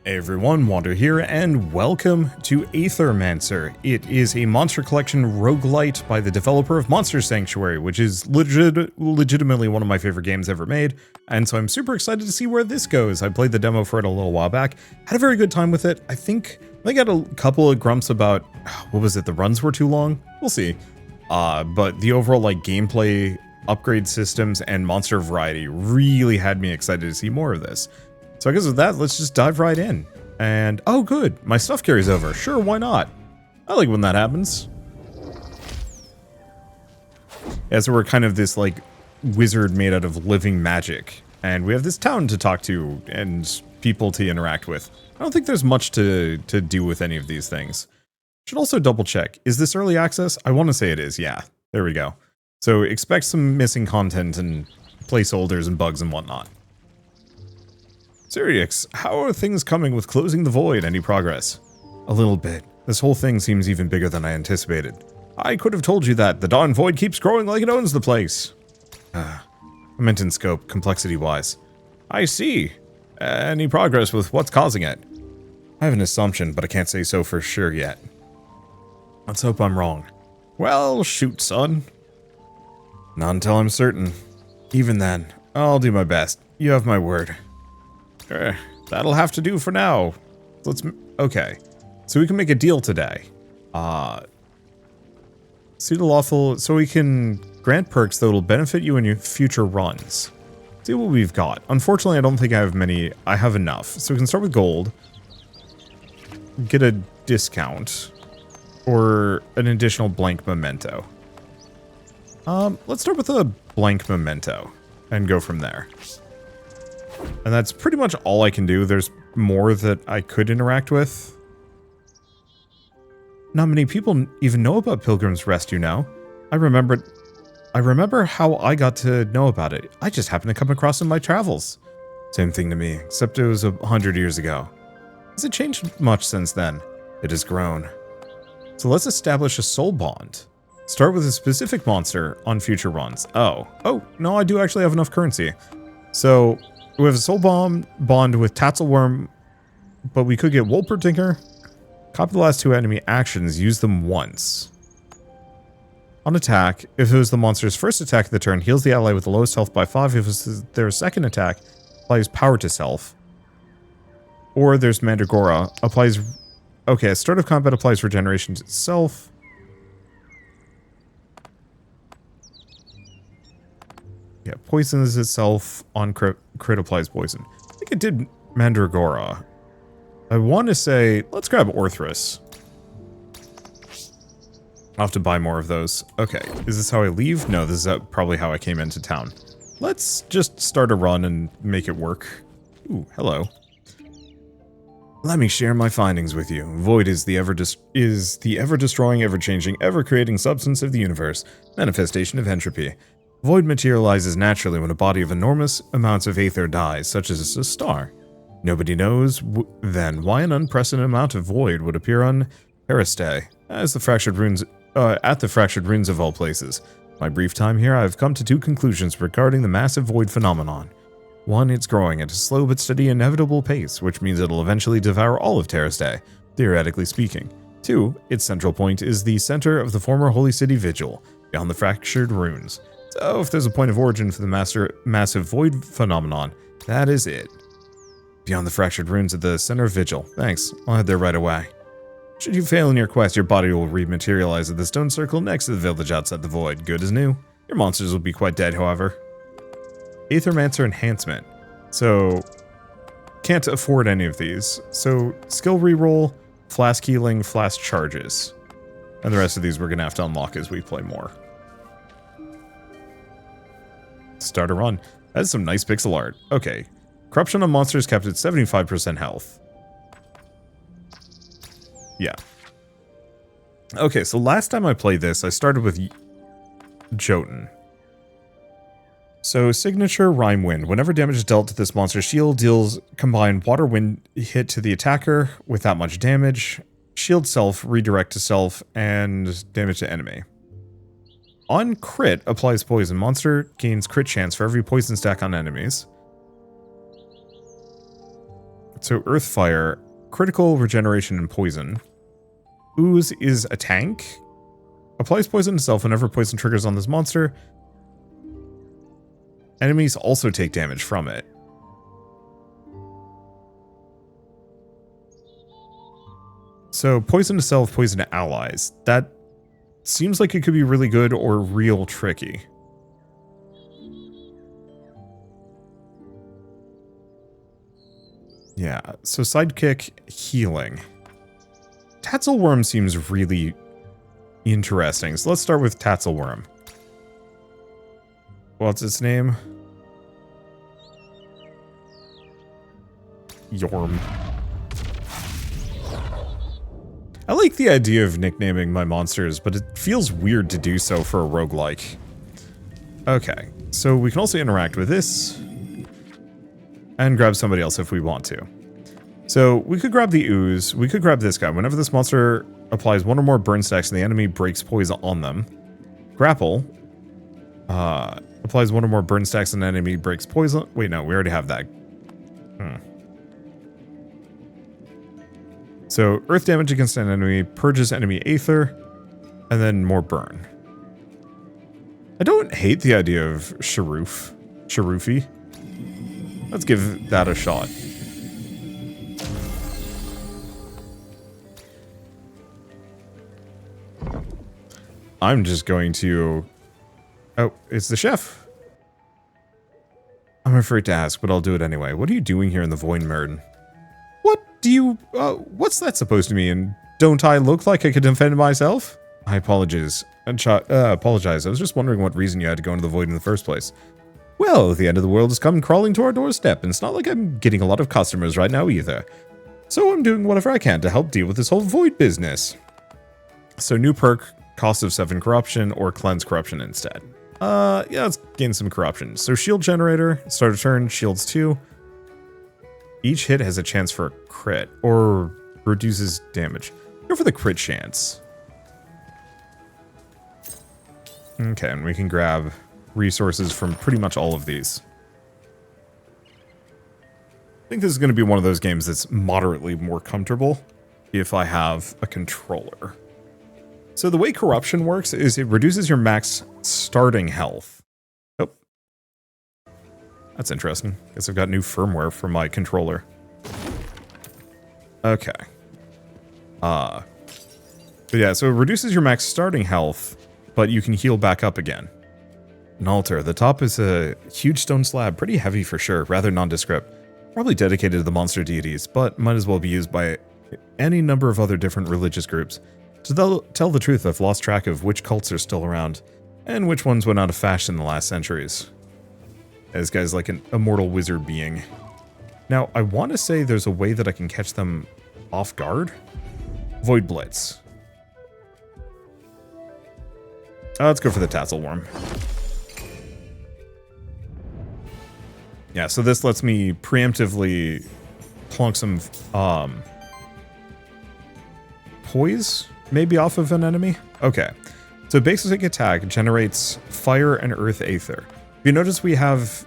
Hey everyone, Wander here, and welcome to Aethermancer. It is a monster collection roguelite by the developer of Monster Sanctuary, which is legitimately one of my favorite games ever made, and so I'm super excited to see where this goes. I played the demo for it a little while back, had a very good time with it. I think I got a couple of grumps about, what was it, the runs were too long? We'll see. But the overall gameplay, upgrade systems, and monster variety really had me excited to see more of this. So I guess with that, let's just dive right in. And, oh good, my stuff carries over. Sure, why not? I like when that happens. Yeah, so we're kind of this, wizard made out of living magic. And we have this town to talk to and people to interact with. I don't think there's much to do with any of these things. Should also double check. Is this early access? I want to say it is, yeah. There we go. So expect some missing content and placeholders and bugs and whatnot. Sirius, how are things coming with closing the void? Any progress? A little bit. This whole thing seems even bigger than I anticipated. I could have told you that. The darn void keeps growing like it owns the place. I meant in scope, complexity-wise. I see. Any progress with what's causing it? I have an assumption, but I can't say so for sure yet. Let's hope I'm wrong. Well, shoot, son. Not until I'm certain. Even then, I'll do my best. You have my word. That'll have to do for now. Okay. So we can make a deal today. See the lawful, so we can grant perks that will benefit you in your future runs. See what we've got. Unfortunately, I don't think I have many. I have enough. So we can start with gold. Get a discount. Or an additional blank memento. Let's start with a blank memento. And go from there. And that's pretty much all I can do. There's more that I could interact with. Not many people even know about Pilgrim's Rest, you know. I remember how I got to know about it. I just happened to come across it in my travels. Same thing to me, except it was 100 years ago. Has it changed much since then? It has grown. So let's establish a soul bond. Start with a specific monster on future runs. Oh, no, I do actually have enough currency. So we have a soul bond with Tatzelworm, but we could get Wolpertinger. Copy the last two enemy actions, use them once. On attack, if it was the monster's first attack of the turn, heals the ally with the lowest health by 5. If it was their second attack, applies power to self. Or there's Mandragora, applies... Okay, at start of combat applies regeneration to itself. Yeah, poisons itself on crit applies poison. I think it did Mandragora. I want to say, let's grab Orthrus. I'll have to buy more of those. Okay, is this how I leave? No, this is probably how I came into town. Let's just start a run and make it work. Ooh, hello. Let me share my findings with you. Void is the ever-destroying, ever-changing, ever-creating substance of the universe, manifestation of entropy. Void materializes naturally when a body of enormous amounts of aether dies, such as a star. Nobody knows, then, why an unprecedented amount of void would appear on Terraste, at the fractured ruins of all places. My brief time here, I have come to two conclusions regarding the massive void phenomenon. One, it's growing at a slow but steady inevitable pace, which means it'll eventually devour all of Terraste, theoretically speaking. Two, its central point is the center of the former Holy City Vigil, beyond the fractured ruins. So if there's a point of origin for the massive void phenomenon, that is it. Beyond the fractured ruins at the center of Vigil. Thanks, I'll head there right away. Should you fail in your quest, your body will rematerialize at the stone circle next to the village outside the void. Good as new. Your monsters will be quite dead, however. Aethermancer enhancement. So, can't afford any of these. So, skill reroll, flask healing, flask charges. And the rest of these we're going to have to unlock as we play more. Start a run. That's some nice pixel art. Okay. Corruption on monsters kept at 75% health. Yeah. Okay, so last time I played this, I started with Jotun. So, signature Rime Wind. Whenever damage is dealt to this monster's shield, deals combined water wind hit to the attacker with that much damage. Shield self, redirect to self, and damage to enemy. On crit, applies poison. Monster gains crit chance for every poison stack on enemies. So Earth Fire, critical regeneration and poison. Ooze is a tank. Applies poison itself whenever poison triggers on this monster. Enemies also take damage from it. So poison to self, poison to allies. That seems like it could be really good or real tricky. Yeah, so sidekick, healing. Tatzelworm seems really interesting. So let's start with Tatzelworm. What's its name? Yorm. I like the idea of nicknaming my monsters, but it feels weird to do so for a roguelike. Okay, so we can also interact with this and grab somebody else if we want to. So we could grab the ooze, we could grab this guy. Whenever this monster applies one or more burn stacks and the enemy breaks poison on them. Grapple applies one or more burn stacks and the enemy breaks poison. Wait, no, we already have that. So earth damage against an enemy, purges enemy aether, and then more burn. I don't hate the idea of Sharufi. Let's give that a shot. I'm just going to... Oh, it's the chef. I'm afraid to ask, but I'll do it anyway. What are you doing here in the Voidmern? What do you... what's that supposed to mean? Don't I look like I could defend myself? I apologize. Apologize. I was just wondering what reason you had to go into the void in the first place. Well, the end of the world has come crawling to our doorstep, and it's not like I'm getting a lot of customers right now either. So I'm doing whatever I can to help deal with this whole void business. So new perk, cost of 7 corruption, or cleanse corruption instead. Yeah, let's gain some corruption. So shield generator, start a turn, shields 2. Each hit has a chance for a crit, or reduces damage. Go for the crit chance. Okay, and we can grab resources from pretty much all of these. I think this is going to be one of those games that's moderately more comfortable if I have a controller. So the way corruption works is it reduces your max starting health. Oh. That's interesting. Guess I've got new firmware for my controller. Okay. But yeah, so it reduces your max starting health, but you can heal back up again. An altar. The top is a huge stone slab, pretty heavy for sure, rather nondescript. Probably dedicated to the monster deities, but might as well be used by any number of other different religious groups. To tell the truth, I've lost track of which cults are still around, and which ones went out of fashion in the last centuries. This guy's like an immortal wizard being. Now, I want to say there's a way that I can catch them off guard. Void Blitz. Let's go for the Tatzelworm. Yeah, so this lets me preemptively plunk some poise maybe off of an enemy. Okay, so basic attack generates fire and earth aether. If you notice, we have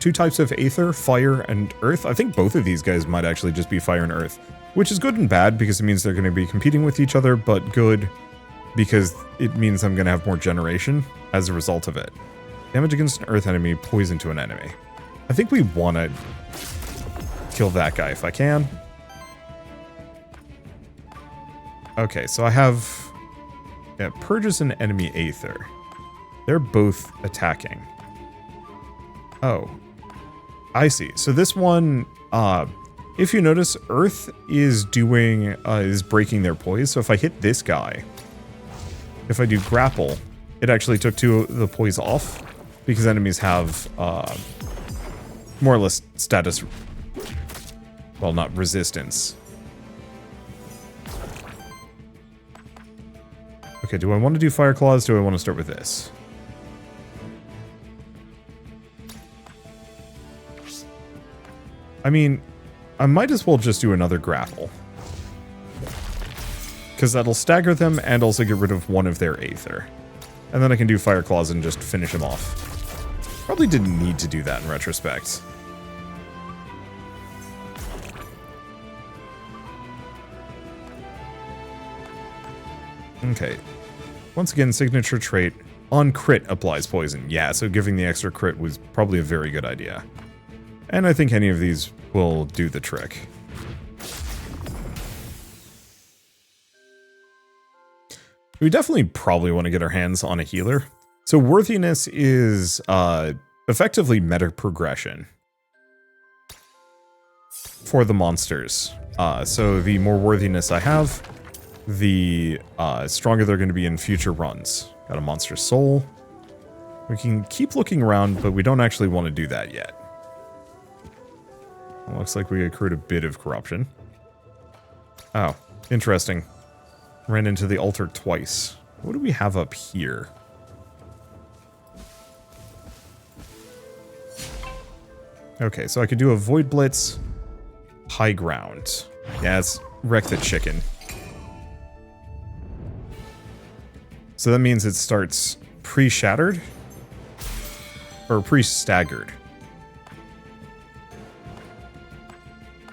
2 types of aether, fire and earth. I think both of these guys might actually just be fire and earth, which is good and bad because it means they're going to be competing with each other, but good because it means I'm going to have more generation as a result of it. Damage against an earth enemy, poison to an enemy. I think we want to kill that guy if I can. Okay, so I have... Yeah, purges an enemy aether. They're both attacking. Oh. I see. So this one, if you notice, earth is doing, is breaking their poise. So if I hit this guy, if I do grapple, it actually took 2 of the poise off because enemies have, more or less status, well, not resistance. Okay, do I want to do Fire Claws? Do I want to start with this? I mean, I might as well just do another grapple. Because that'll stagger them and also get rid of one of their aether. And then I can do Fire Claws and just finish them off. Probably didn't need to do that in retrospect. Okay. Once again, signature trait on crit applies poison. Yeah, so giving the extra crit was probably a very good idea. And I think any of these will do the trick. We definitely probably want to get our hands on a healer. So worthiness is effectively meta progression for the monsters. So the more worthiness I have, the stronger they're going to be in future runs. Got a monster soul. We can keep looking around, but we don't actually want to do that yet. It looks like we accrued a bit of corruption. Oh, interesting. Ran into the altar twice. What do we have up here? Okay, so I could do a Void Blitz, High Ground. Yeah, let's wreck the chicken. So that means it starts pre-shattered? Or pre-staggered.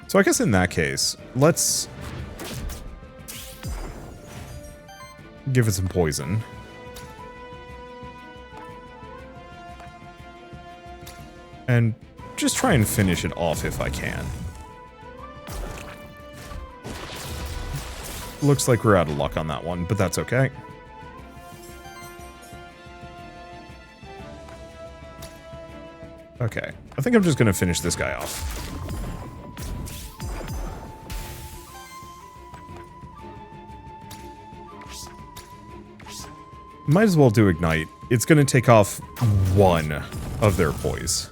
So I guess in that case, let's give it some poison. And just try and finish it off if I can. Looks like we're out of luck on that one, but that's okay. Okay, I think I'm just gonna finish this guy off. Might as well do Ignite. It's gonna take off one of their poise.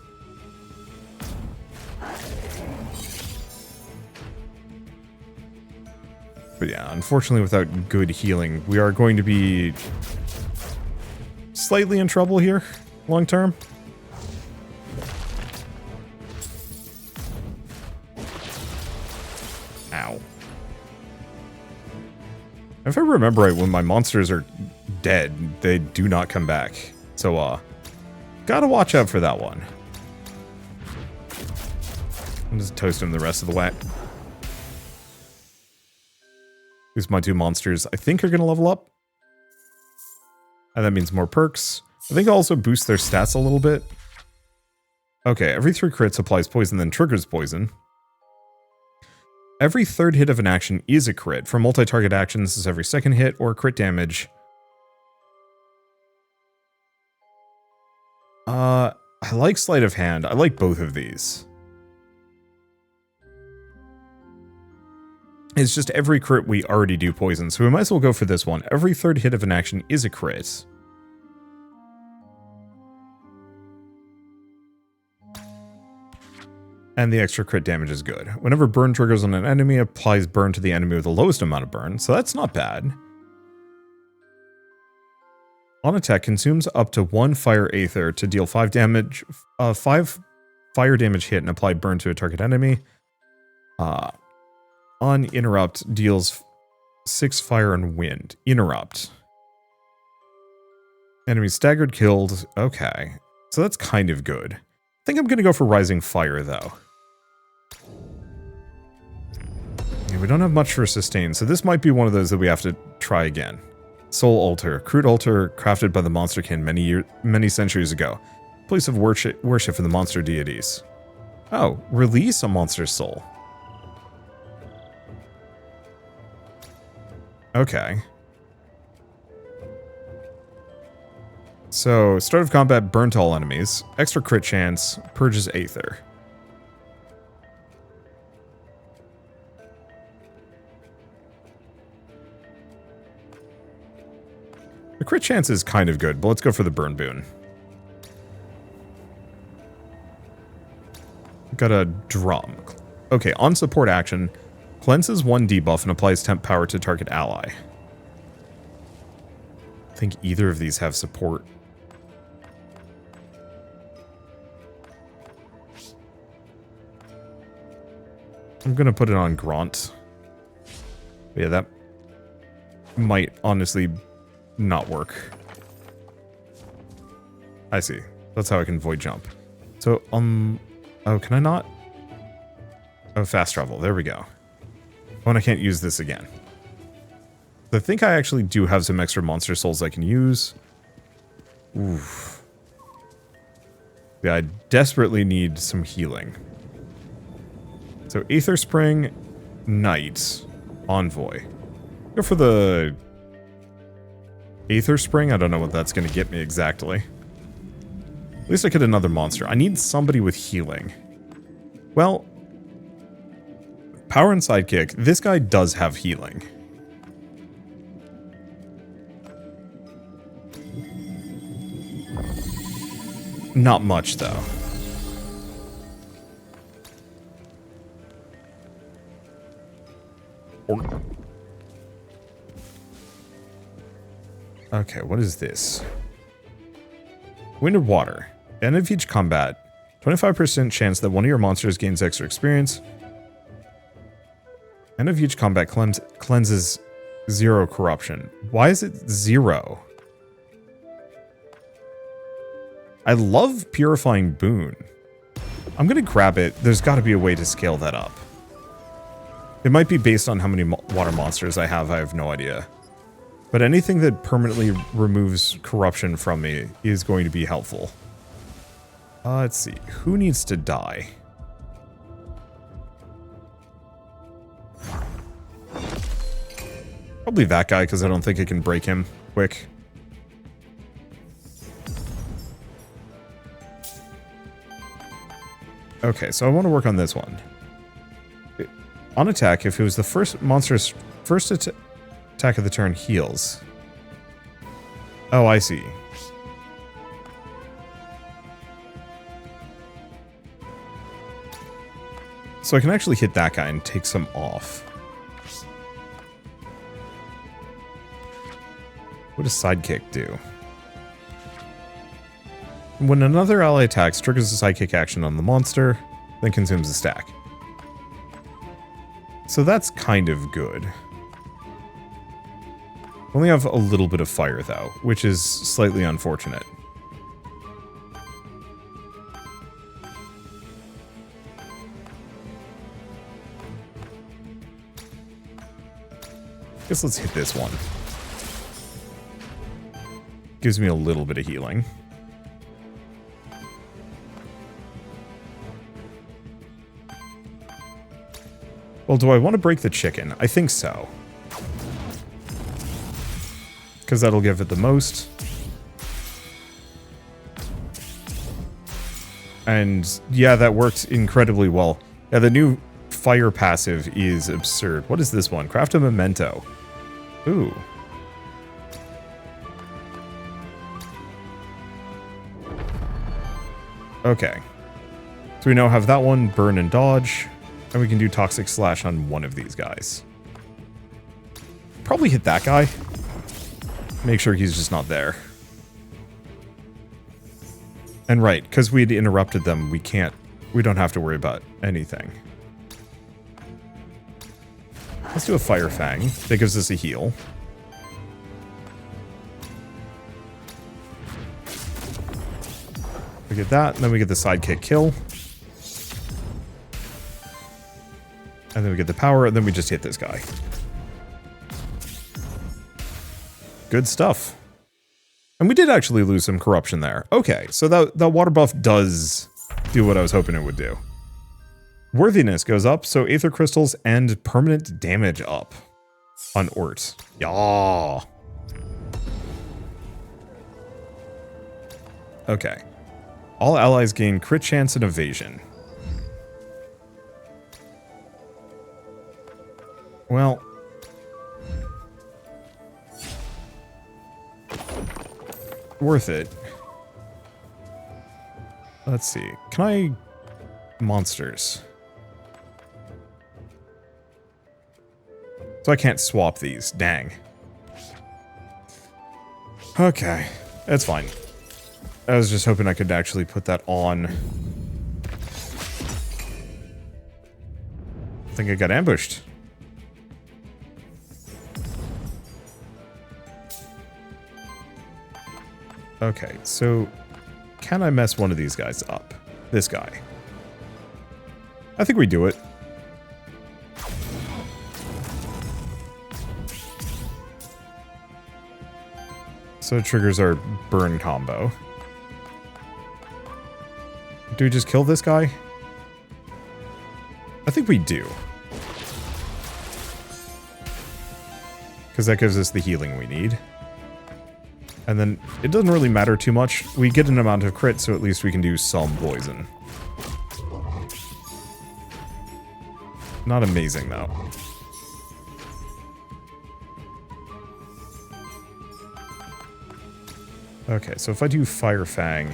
But yeah, unfortunately without good healing, we are going to be slightly in trouble here, long term. Ow. If I remember right, when my monsters are dead, they do not come back. So, gotta watch out for that one. I'll just toast him the rest of the way. These my two monsters, I think, are gonna level up. And that means more perks. I think I'll also boost their stats a little bit. Okay, every 3 crits applies poison, then triggers poison. Every third hit of an action is a crit. For multi-target actions, this is every second hit or crit damage. I like Sleight of Hand. I like both of these. It's just every crit we already do poison, so we might as well go for this one. Every third hit of an action is a crit. And the extra crit damage is good. Whenever burn triggers on an enemy, applies burn to the enemy with the lowest amount of burn, so that's not bad. On attack, consumes up to 1 fire aether to deal 5 damage, 5 fire damage hit and apply burn to a target enemy. On interrupt, deals 6 fire and wind. Interrupt. Enemy staggered, killed. Okay, so that's kind of good. I think I'm going to go for Rising Fire, though. Yeah, we don't have much for sustain, so this might be one of those that we have to try again. Soul Altar. Crude altar crafted by the Monster King many centuries ago. Place of worship for the monster deities. Oh, release a monster's soul. Okay. So, start of combat, burn to all enemies. Extra crit chance, purges Aether. The crit chance is kind of good, but let's go for the burn boon. Got a drum. Okay, on support action, cleanses 1 debuff and applies temp power to target ally. I think either of these have support. I'm gonna put it on Grant. Yeah, that might honestly not work. I see. That's how I can void jump. So, oh, can I not? Oh, fast travel. There we go. Oh, and I can't use this again. I think I actually do have some extra monster souls I can use. Oof. Yeah, I desperately need some healing. So Aether Spring, Knight, Envoy. Go for the Aether Spring. I don't know what that's going to get me exactly. At least I get another monster. I need somebody with healing. Well, Power and Sidekick. This guy does have healing. Not much, though. Okay, what is this? Wind and Water. End of each combat. 25% chance that one of your monsters gains extra experience. End of each combat cleanses 0 corruption. Why is it 0? I love Purifying Boon. I'm going to grab it. There's got to be a way to scale that up. It might be based on how many water monsters I have no idea. But anything that permanently removes corruption from me is going to be helpful. Let's see. Who needs to die? Probably that guy, because I don't think I can break him quick. Okay, so I want to work on this one. On attack, if it was the first monster's first attack of the turn, heals. Oh, I see. So I can actually hit that guy and take some off. What does Sidekick do? When another ally attacks, triggers a Sidekick action on the monster, then consumes a stack. So that's kind of good. Only have a little bit of fire, though, which is slightly unfortunate. Guess let's hit this one. Gives me a little bit of healing. Well, do I want to break the chicken? I think so. Because that'll give it the most. And yeah, that worked incredibly well. Yeah, the new fire passive is absurd. What is this one? Craft a memento. Ooh. Okay. So we now have that one, burn and dodge. And we can do Toxic Slash on one of these guys. Probably hit that guy. Make sure he's just not there. And right, because we'd interrupted them, we don't have to worry about anything. Let's do a Fire Fang. That gives us a heal. We get that, and then we get the Sidekick kill. And then we get the power, and then we just hit this guy. Good stuff. And we did actually lose some corruption there. Okay, so that water buff does do what I was hoping it would do. Worthiness goes up, so Aether Crystals and permanent damage up on Ort. Yaw. Okay. All allies gain crit chance and evasion. Well, worth it. Let's see. Can I... Monsters. So I can't swap these. Dang. Okay. That's fine. I was just hoping I could actually put that on. I think I got ambushed. Okay, so can I mess one of these guys up? This guy. I think we do it. So it triggers our burn combo. Do we just kill this guy? I think we do. Because that gives us the healing we need. And then it doesn't really matter too much. We get an amount of crit, so at least we can do some poison. Not amazing, though. Okay, so if I do Fire Fang...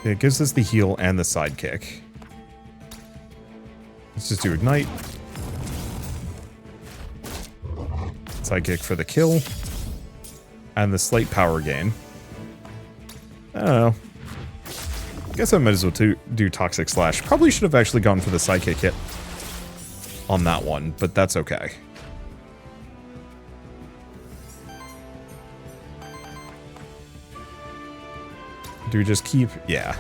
it gives us the heal and the sidekick. Let's just do Ignite. Sidekick for the kill. And the slight power gain. I don't know. Guess I might as well do Toxic Slash. Probably should have actually gone for the sidekick hit on that one, but that's okay. Do we just keep... yeah.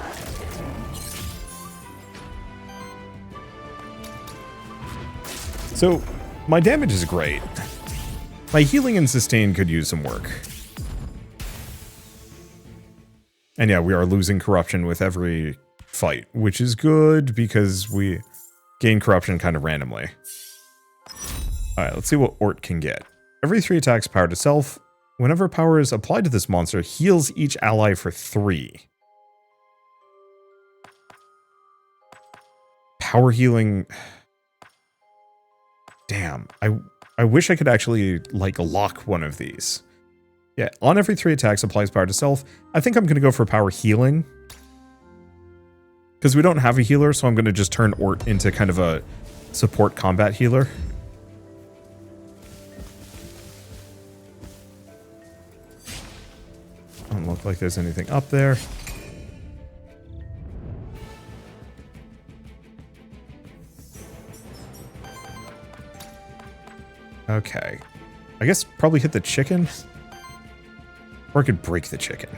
So, my damage is great. My healing and sustain could use some work. And yeah, we are losing corruption with every fight, which is good because we gain corruption kind of randomly. Alright, let's see what Ort can get. Every 3 attacks power to self. Whenever power is applied to this monster, heals each ally for 3. Power healing... damn, I wish I could actually, like, lock one of these. Yeah, on every 3 attacks applies power to self. I think I'm going to go for power healing. Because we don't have a healer, so I'm going to just turn Ort into kind of a support combat healer. Doesn't look like there's anything up there. Okay. I guess probably hit the chicken? Or I could break the chicken.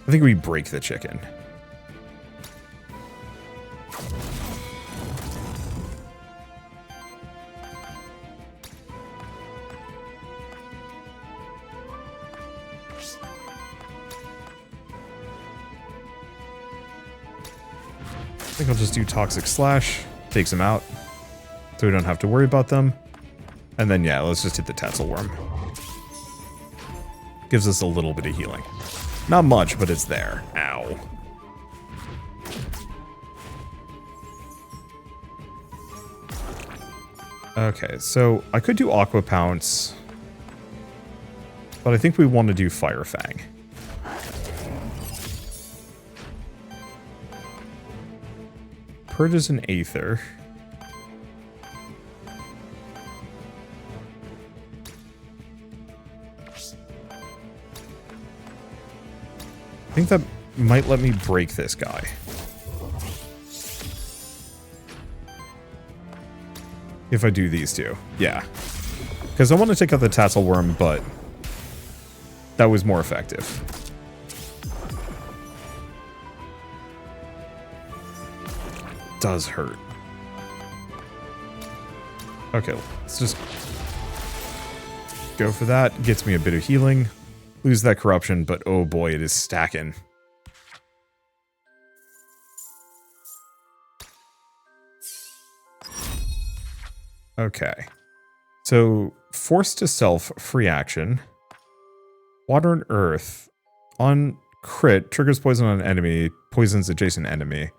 I think we break the chicken. I think I'll just do Toxic Slash. Takes them out. So we don't have to worry about them. And then, yeah, let's just hit the Tassel Worm. Gives us a little bit of healing. Not much, but it's there. Ow. Okay, so I could do Aqua Pounce. But I think we want to do Fire Fang. Purges an Aether. I think that might let me break this guy. If I do these two. Yeah. Because I want to take out the Tassel Worm, but that was more effective. Does hurt. Okay, let's just go for that. Gets me a bit of healing. Lose that corruption, but oh boy, it is stacking. Okay. So, Force to Self, free action. Water and Earth. On crit, triggers poison on an enemy, poisons adjacent enemy.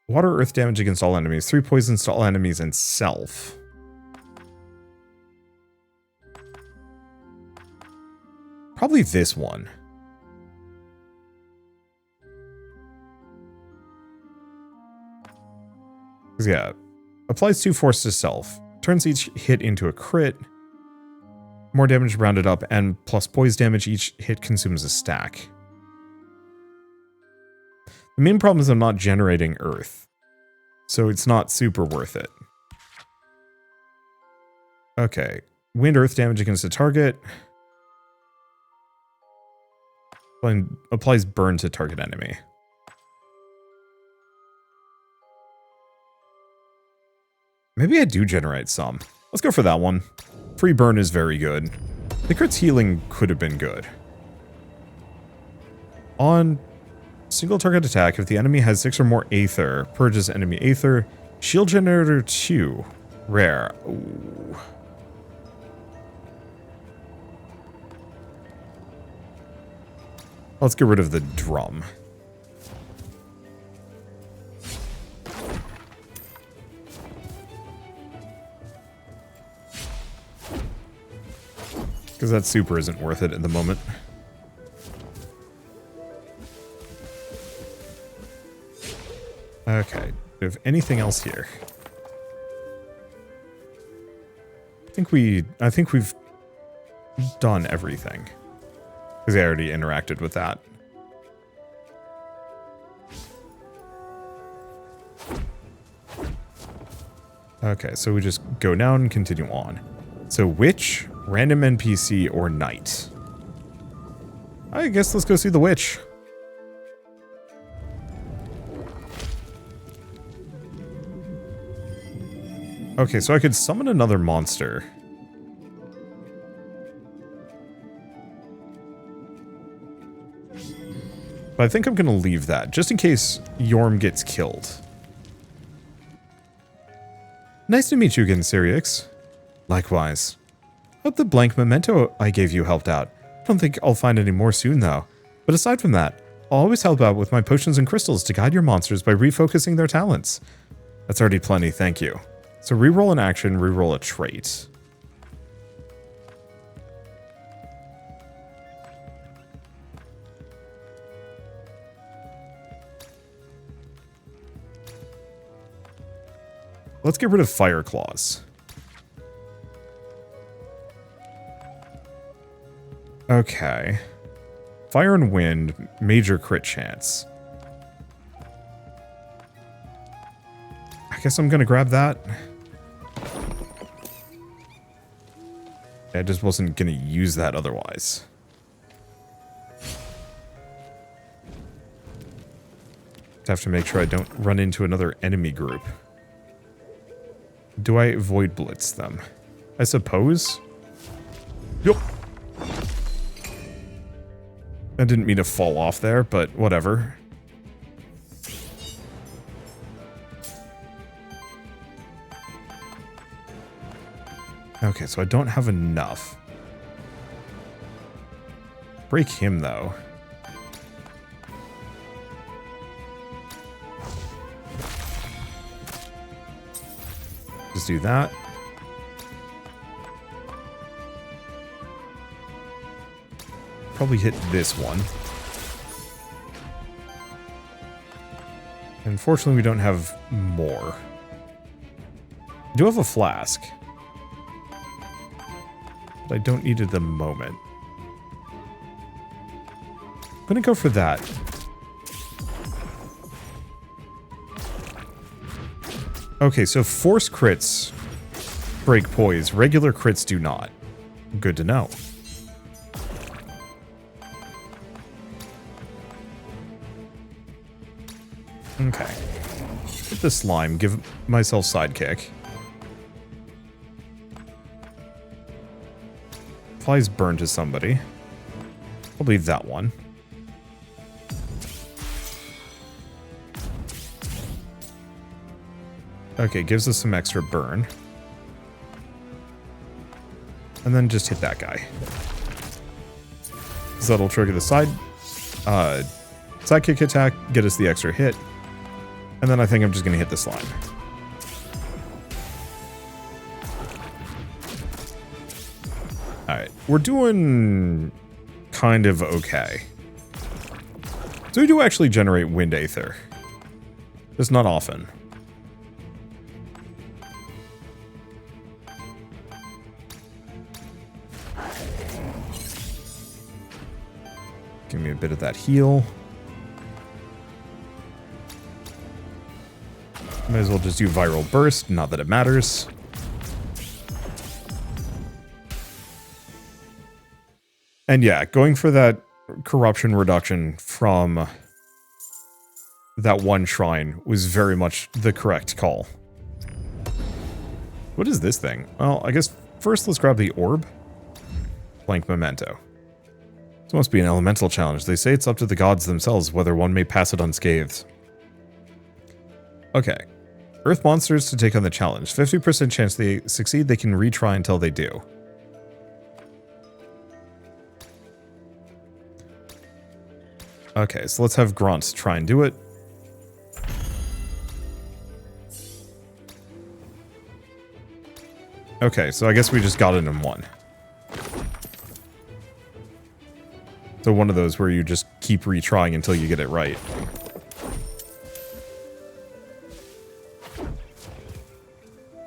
Water, Earth damage against all enemies. 3 poisons to all enemies and self. Probably this one. Yeah. Applies 2 force to self. Turns each hit into a crit. More damage rounded up, and plus poise damage each hit consumes a stack. The main problem is I'm not generating Earth. So it's not super worth it. Okay. Wind Earth damage against a target. And applies burn to target enemy. Maybe I do generate some. Let's go for that one. Free burn is very good. The crit's healing could have been good. On single target attack, if the enemy has 6 or more Aether, purges enemy Aether. Shield generator 2. Rare. Ooh. Let's get rid of the drum. Because that super isn't worth it at the moment. Okay, do we have anything else here? I think we've done everything. Because I already interacted with that. Okay, so we just go down and continue on. So witch, random NPC, or knight? I guess let's go see the witch. Okay, so I could summon another monster. But I think I'm going to leave that, just in case Yorm gets killed. Nice to meet you again, Syriax. Likewise. Hope the blank memento I gave you helped out. Don't think I'll find any more soon, though. But aside from that, I'll always help out with my potions and crystals to guide your monsters by refocusing their talents. That's already plenty, thank you. So reroll an action, reroll a trait. Let's get rid of Fire Claws. Okay. Fire and Wind, major crit chance. I guess I'm gonna grab that. I just wasn't gonna use that otherwise. Have to make sure I don't run into another enemy group. Do I Void Blitz them? I suppose? Yup. I didn't mean to fall off there, but whatever. Okay, so I don't have enough. Break him, though. Just do that. Probably hit this one. Unfortunately, we don't have more. I do have a flask. But I don't need it at the moment. I'm gonna go for that. Okay, so force crits break poise. Regular crits do not. Good to know. Okay. Hit the slime. Give myself sidekick. Flies burn to somebody. I'll leave that one. Okay, gives us some extra burn. And then just hit that guy. So that'll trigger the sidekick attack, get us the extra hit. And then I think I'm just going to hit the slime. Alright, we're doing kind of okay. So we do actually generate Wind Aether. Just not often. Give me a bit of that heal. Might as well just do Viral Burst, not that it matters. And yeah, going for that corruption reduction from that one shrine was very much the correct call. What is this thing? Well, I guess first let's grab the orb. Blank memento. This must be an elemental challenge. They say it's up to the gods themselves whether one may pass it unscathed. Okay. Earth monsters to take on the challenge. 50% chance they succeed, they can retry until they do. Okay, so let's have Grunt try and do it. Okay, so I guess we just got it in one. So one of those where you just keep retrying until you get it right.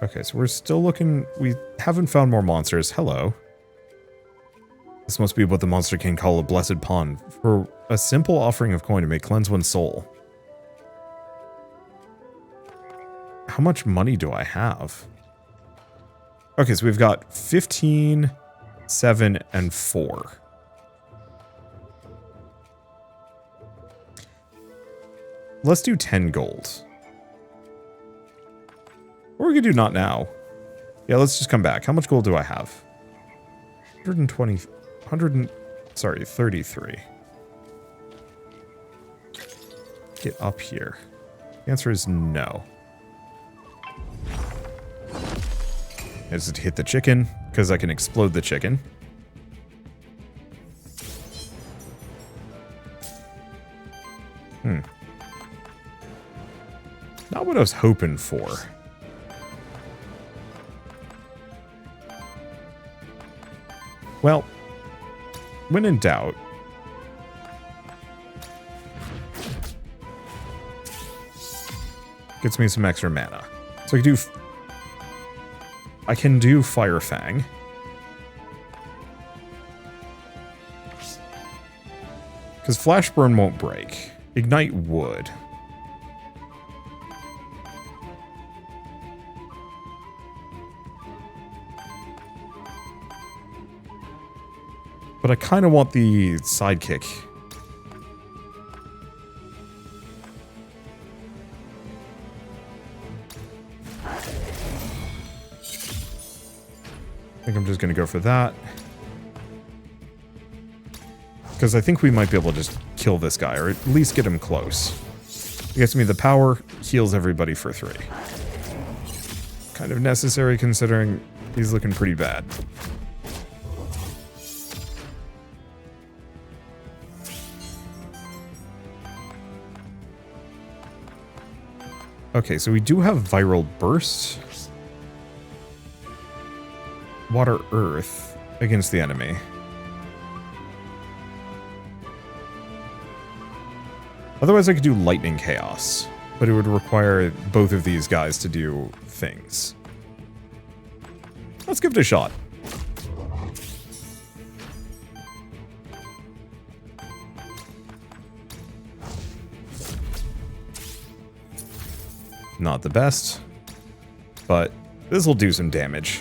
Okay, so we're still looking... We haven't found more monsters. Hello. This must be what the Monster King call a blessed pond. For a simple offering of coin, it may cleanse one's soul. How much money do I have? Okay, so we've got 15, 7, and 4. Let's do 10 gold. Or we could do not now. Yeah, let's just come back. How much gold do I have? 120... 33. Get up here. The answer is no. Is it hit the chicken? Because I can explode the chicken. Not what I was hoping for. Well, when in doubt, gets me some extra mana. So I can do Fire Fang. Because Flash Burn won't break. Ignite would. But I kind of want the sidekick. I think I'm just going to go for that. Because I think we might be able to just kill this guy, or at least get him close. It gets me the power, heals everybody for 3. Kind of necessary considering he's looking pretty bad. Okay, so we do have Viral Burst. Water Earth against the enemy. Otherwise I could do Lightning Chaos, but it would require both of these guys to do things. Let's give it a shot. Not the best, but this will do some damage.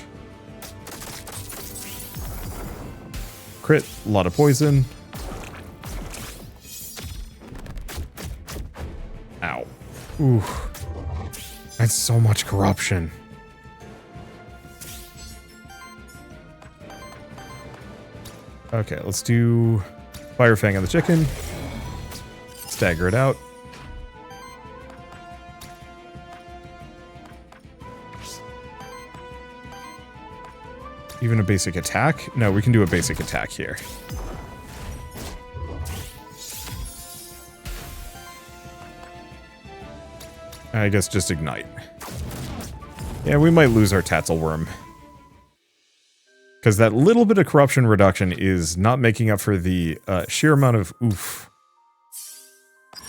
Crit, a lot of poison. Ow. Ooh. That's so much corruption. Okay, let's do Fire Fang on the chicken. Stagger it out. Even a basic attack? No, we can do a basic attack here. I guess just ignite. Yeah, we might lose our Tatzelworm. Because that little bit of corruption reduction is not making up for the sheer amount of oof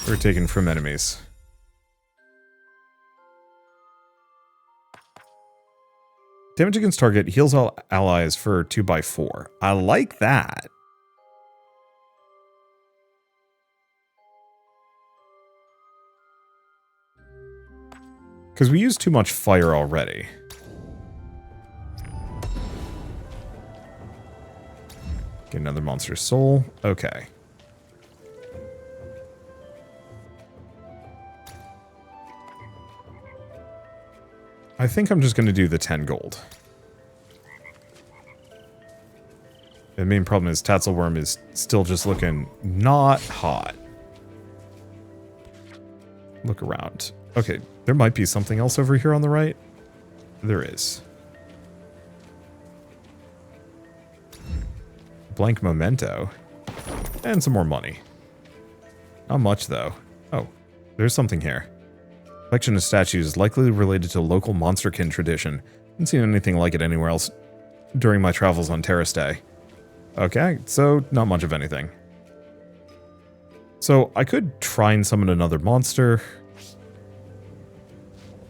we're taking from enemies. Damage against target heals all allies for 2x4. I like that. Because we use too much fire already. Get another monster soul. Okay. I think I'm just going to do the 10 gold. The main problem is Tatzelworm is still just looking not hot. Look around. Okay, there might be something else over here on the right. There is. Blank memento. And some more money. Not much, though. Oh, there's something here. Collection of statues likely related to local monsterkin tradition. Haven't seen anything like it anywhere else during my travels on Terrace Day. Okay, so not much of anything. So I could try and summon another monster,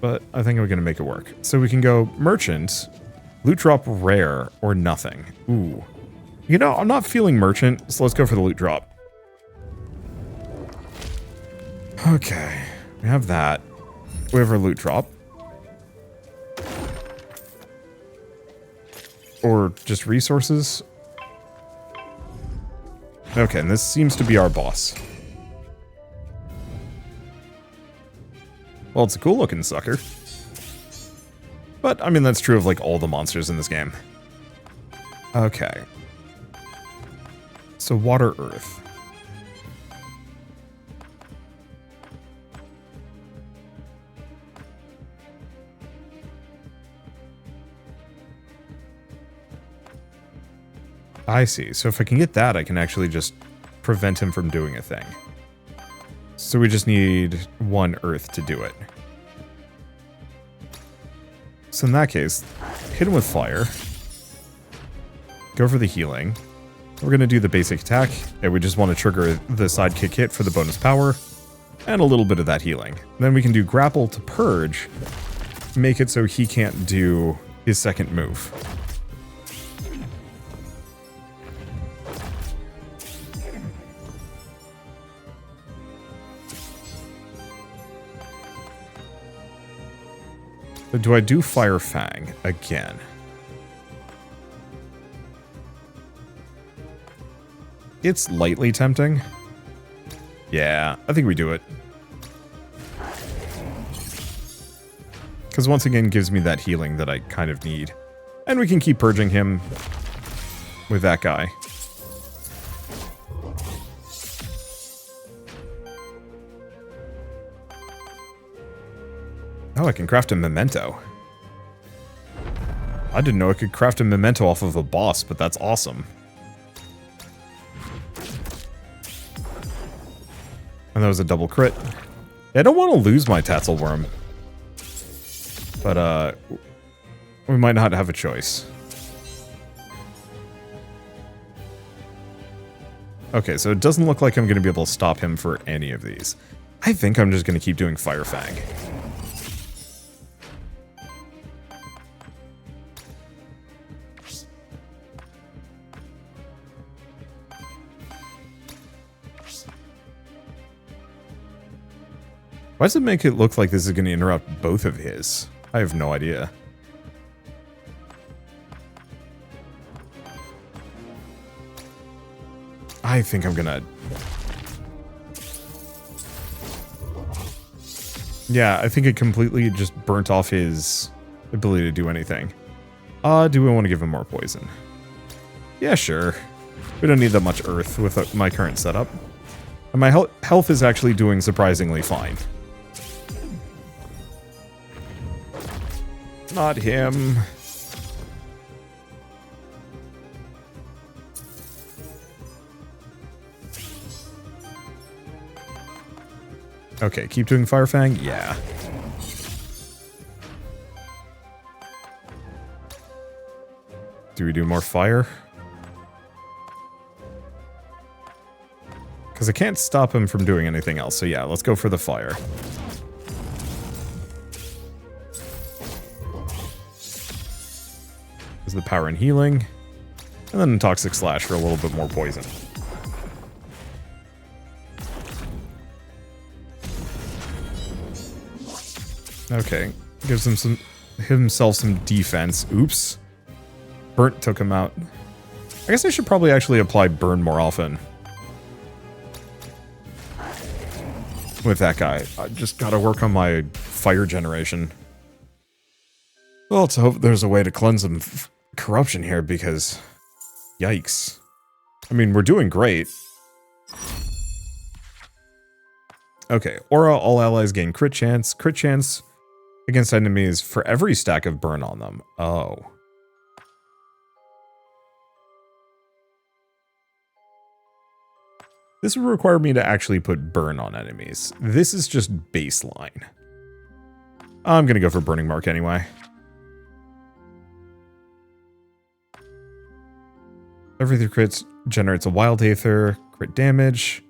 but I think I'm going to make it work. So we can go merchant, loot drop rare, or nothing. Ooh. You know, I'm not feeling merchant, so let's go for the loot drop. Okay, we have that. We have our loot drop. Or just resources. Okay, and this seems to be our boss. Well, it's a cool looking sucker. But, I mean, that's true of, like, all the monsters in this game. Okay. So, water, earth. I see. So if I can get that, I can actually just prevent him from doing a thing. So we just need one earth to do it. So in that case, hit him with fire. Go for the healing. We're going to do the basic attack, and we just want to trigger the sidekick hit for the bonus power, and a little bit of that healing. Then we can do grapple to purge, make it so he can't do his second move. So do I do Fire Fang again? It's lightly tempting. Yeah, I think we do it. Because once again, gives me that healing that I kind of need. And we can keep purging him with that guy. Oh, I can craft a memento. I didn't know I could craft a memento off of a boss, but that's awesome. And that was a double crit. Yeah, I don't want to lose my Tatzelworm. But, we might not have a choice. Okay, so it doesn't look like I'm going to be able to stop him for any of these. I think I'm just going to keep doing Fire Fang. Why does it make it look like this is going to interrupt both of his? I have no idea. I think I'm gonna... Yeah, I think it completely just burnt off his ability to do anything. Do we want to give him more poison? Yeah, sure. We don't need that much earth with my current setup. And my health is actually doing surprisingly fine. Not him. Okay, keep doing Fire Fang? Yeah. Do we do more fire? Because I can't stop him from doing anything else, so yeah, let's go for the fire. The power and healing, and then Toxic Slash for a little bit more poison. Okay, gives him himself some defense. Oops. Burnt took him out. I guess I should probably actually apply burn more often. With that guy. I just gotta work on my fire generation. Well, let's hope there's a way to cleanse them corruption here, because yikes. I mean, we're doing great. Okay, aura, all allies gain crit chance against enemies for every stack of burn on them. Oh. This would require me to actually put burn on enemies. This is just baseline. I'm gonna go for Burning Mark anyway. Every 3 crits generates a wild aether, crit damage.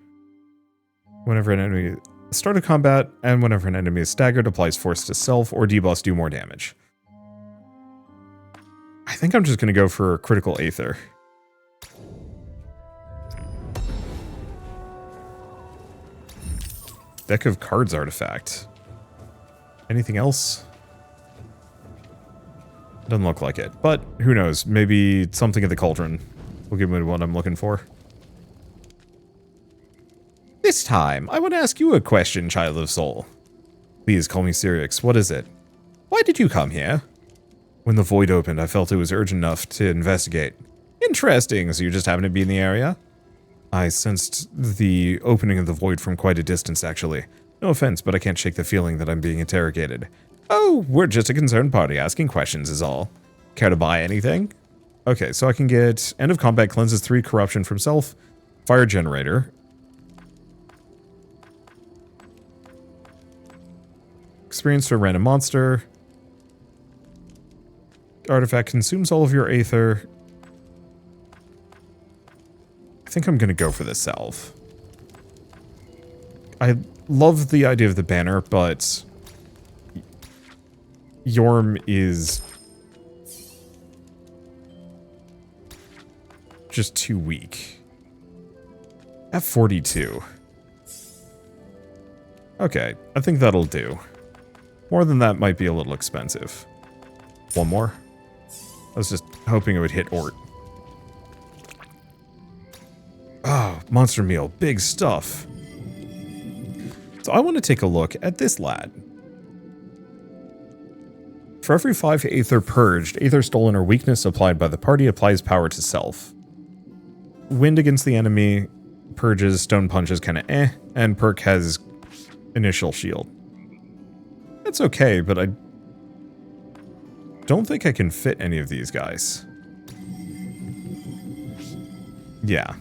Whenever an enemy start of combat, and whenever an enemy is staggered, applies force to self or debuffs do more damage. I think I'm just gonna go for critical aether. Deck of Cards artifact. Anything else? Doesn't look like it, but who knows? Maybe something in the cauldron will give me what I'm looking for. This time, I want to ask you a question, Child of Soul. Please call me Sirix. What is it? Why did you come here? When the void opened, I felt it was urgent enough to investigate. Interesting, so you just happened to be in the area? I sensed the opening of the void from quite a distance, actually. No offense, but I can't shake the feeling that I'm being interrogated. Oh, we're just a concerned party asking questions is all. Care to buy anything? Okay, so I can get End of Combat cleanses 3 corruption from self, Fire Generator. Experience to a random monster. Artifact consumes all of your aether. I think I'm gonna go for the salve. I love the idea of the banner, but Yorm is just too weak. At 42. Okay, I think that'll do. More than that might be a little expensive. One more. I was just hoping it would hit Ort. Oh, monster meal. Big stuff. So I want to take a look at this lad. For every 5 aether purged, aether stolen or weakness applied by the party applies power to self. Wind against the enemy, purges, stone punches kinda and perk has initial shield. That's okay, but I don't think I can fit any of these guys. Yeah.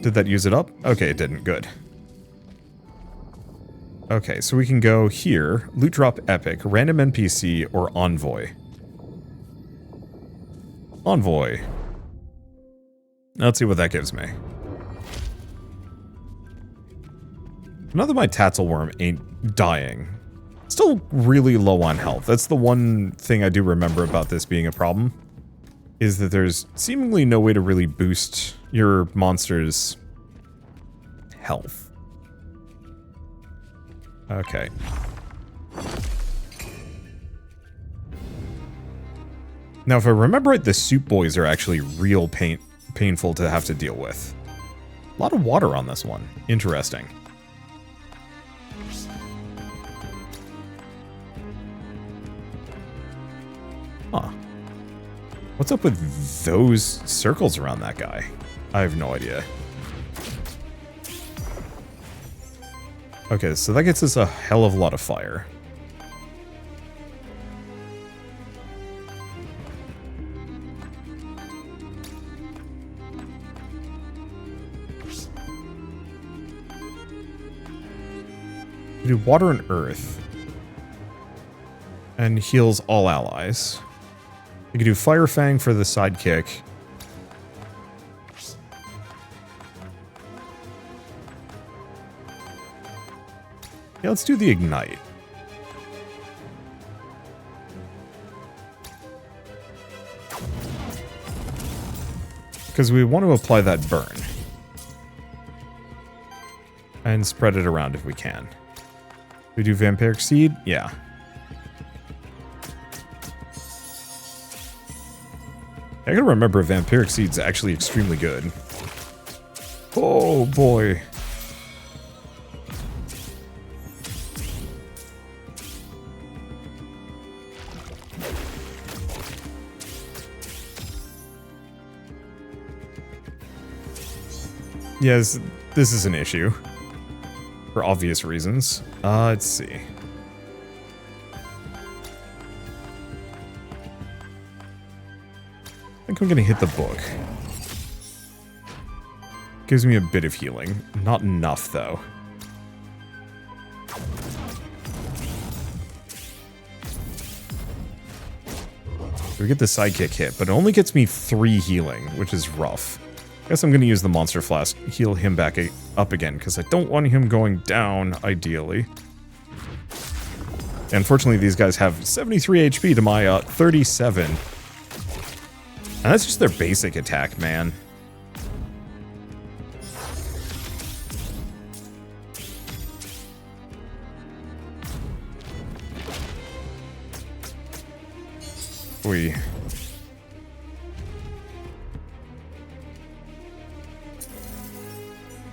Did that use it up? Okay, it didn't. Good. Okay, so we can go here, loot drop epic, random NPC, or envoy. Envoy. Let's see what that gives me. Now that my Tatzelworm ain't dying, still really low on health. That's the one thing I do remember about this being a problem, is that there's seemingly no way to really boost your monster's health. Okay. Now, if I remember right, the soup boys are actually real painful to have to deal with. A lot of water on this one. Interesting. Huh. What's up with those circles around that guy? I have no idea. Okay, so that gets us a hell of a lot of fire. We do water and earth. And heals all allies. We can do Fire Fang for the sidekick. Yeah, let's do the Ignite. Because we want to apply that burn. And spread it around if we can. We do Vampiric Seed? Yeah. I gotta remember Vampiric Seed's actually extremely good. Oh boy. Yes, this is an issue. For obvious reasons. Let's see. I think I'm gonna hit the book. Gives me a bit of healing. Not enough, though. We get the sidekick hit, but it only gets me 3 healing, which is rough. Guess I'm going to use the monster flask, heal him back up again, because I don't want him going down, ideally. Unfortunately, these guys have 73 HP to my 37. And that's just their basic attack, man.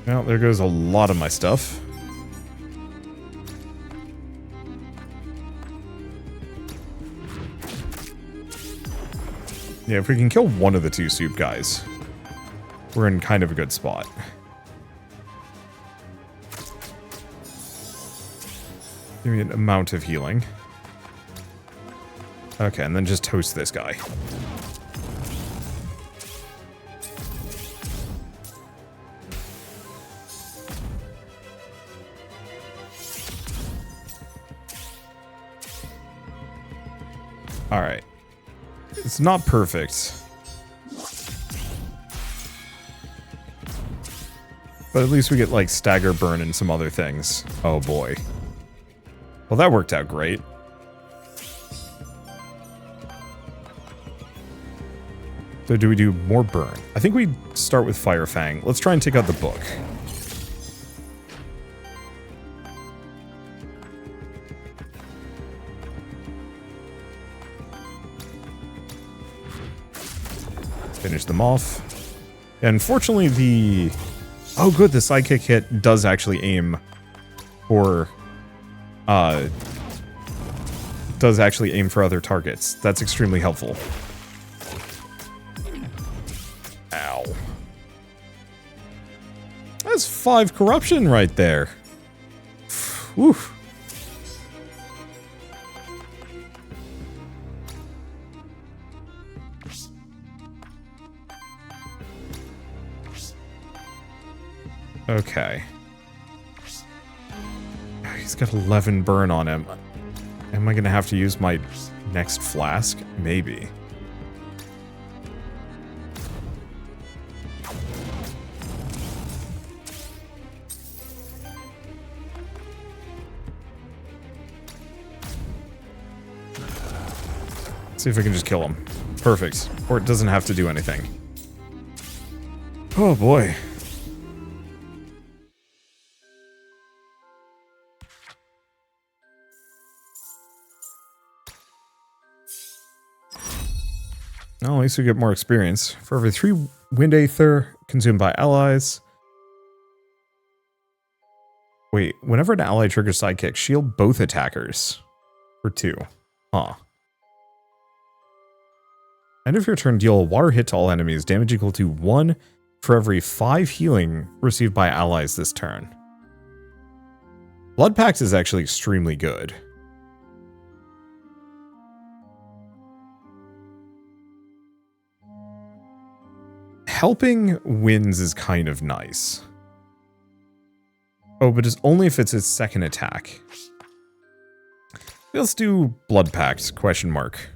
Well, there goes a lot of my stuff. Yeah, if we can kill one of the 2 soup guys, we're in kind of a good spot. Give me an amount of healing. Okay, and then just toast this guy. Alright. It's not perfect. But at least we get, like, stagger burn and some other things. Oh boy. Well, that worked out great. So do we do more burn? I think we start with Fire Fang. Let's try and take out the book. Finish them off. And unfortunately, the... Oh, good, the sidekick hit does actually aim for... does actually aim for other targets. That's extremely helpful. Ow. That's 5 corruption right there. Whew. Okay. He's got 11 burn on him. Am I gonna have to use my next flask? Maybe. See if I can just kill him. Perfect. Or it doesn't have to do anything. Oh boy. Well, at least we get more experience. For every 3 Wind Aether consumed by allies. Wait, whenever an ally triggers sidekick, shield both attackers. For 2. Huh. End of your turn, deal a water hit to all enemies, damage equal to 1 for every 5 healing received by allies this turn. Blood Pact is actually extremely good. Helping wins is kind of nice. Oh, but it's only if it's its second attack. Let's do Blood Pact, question mark.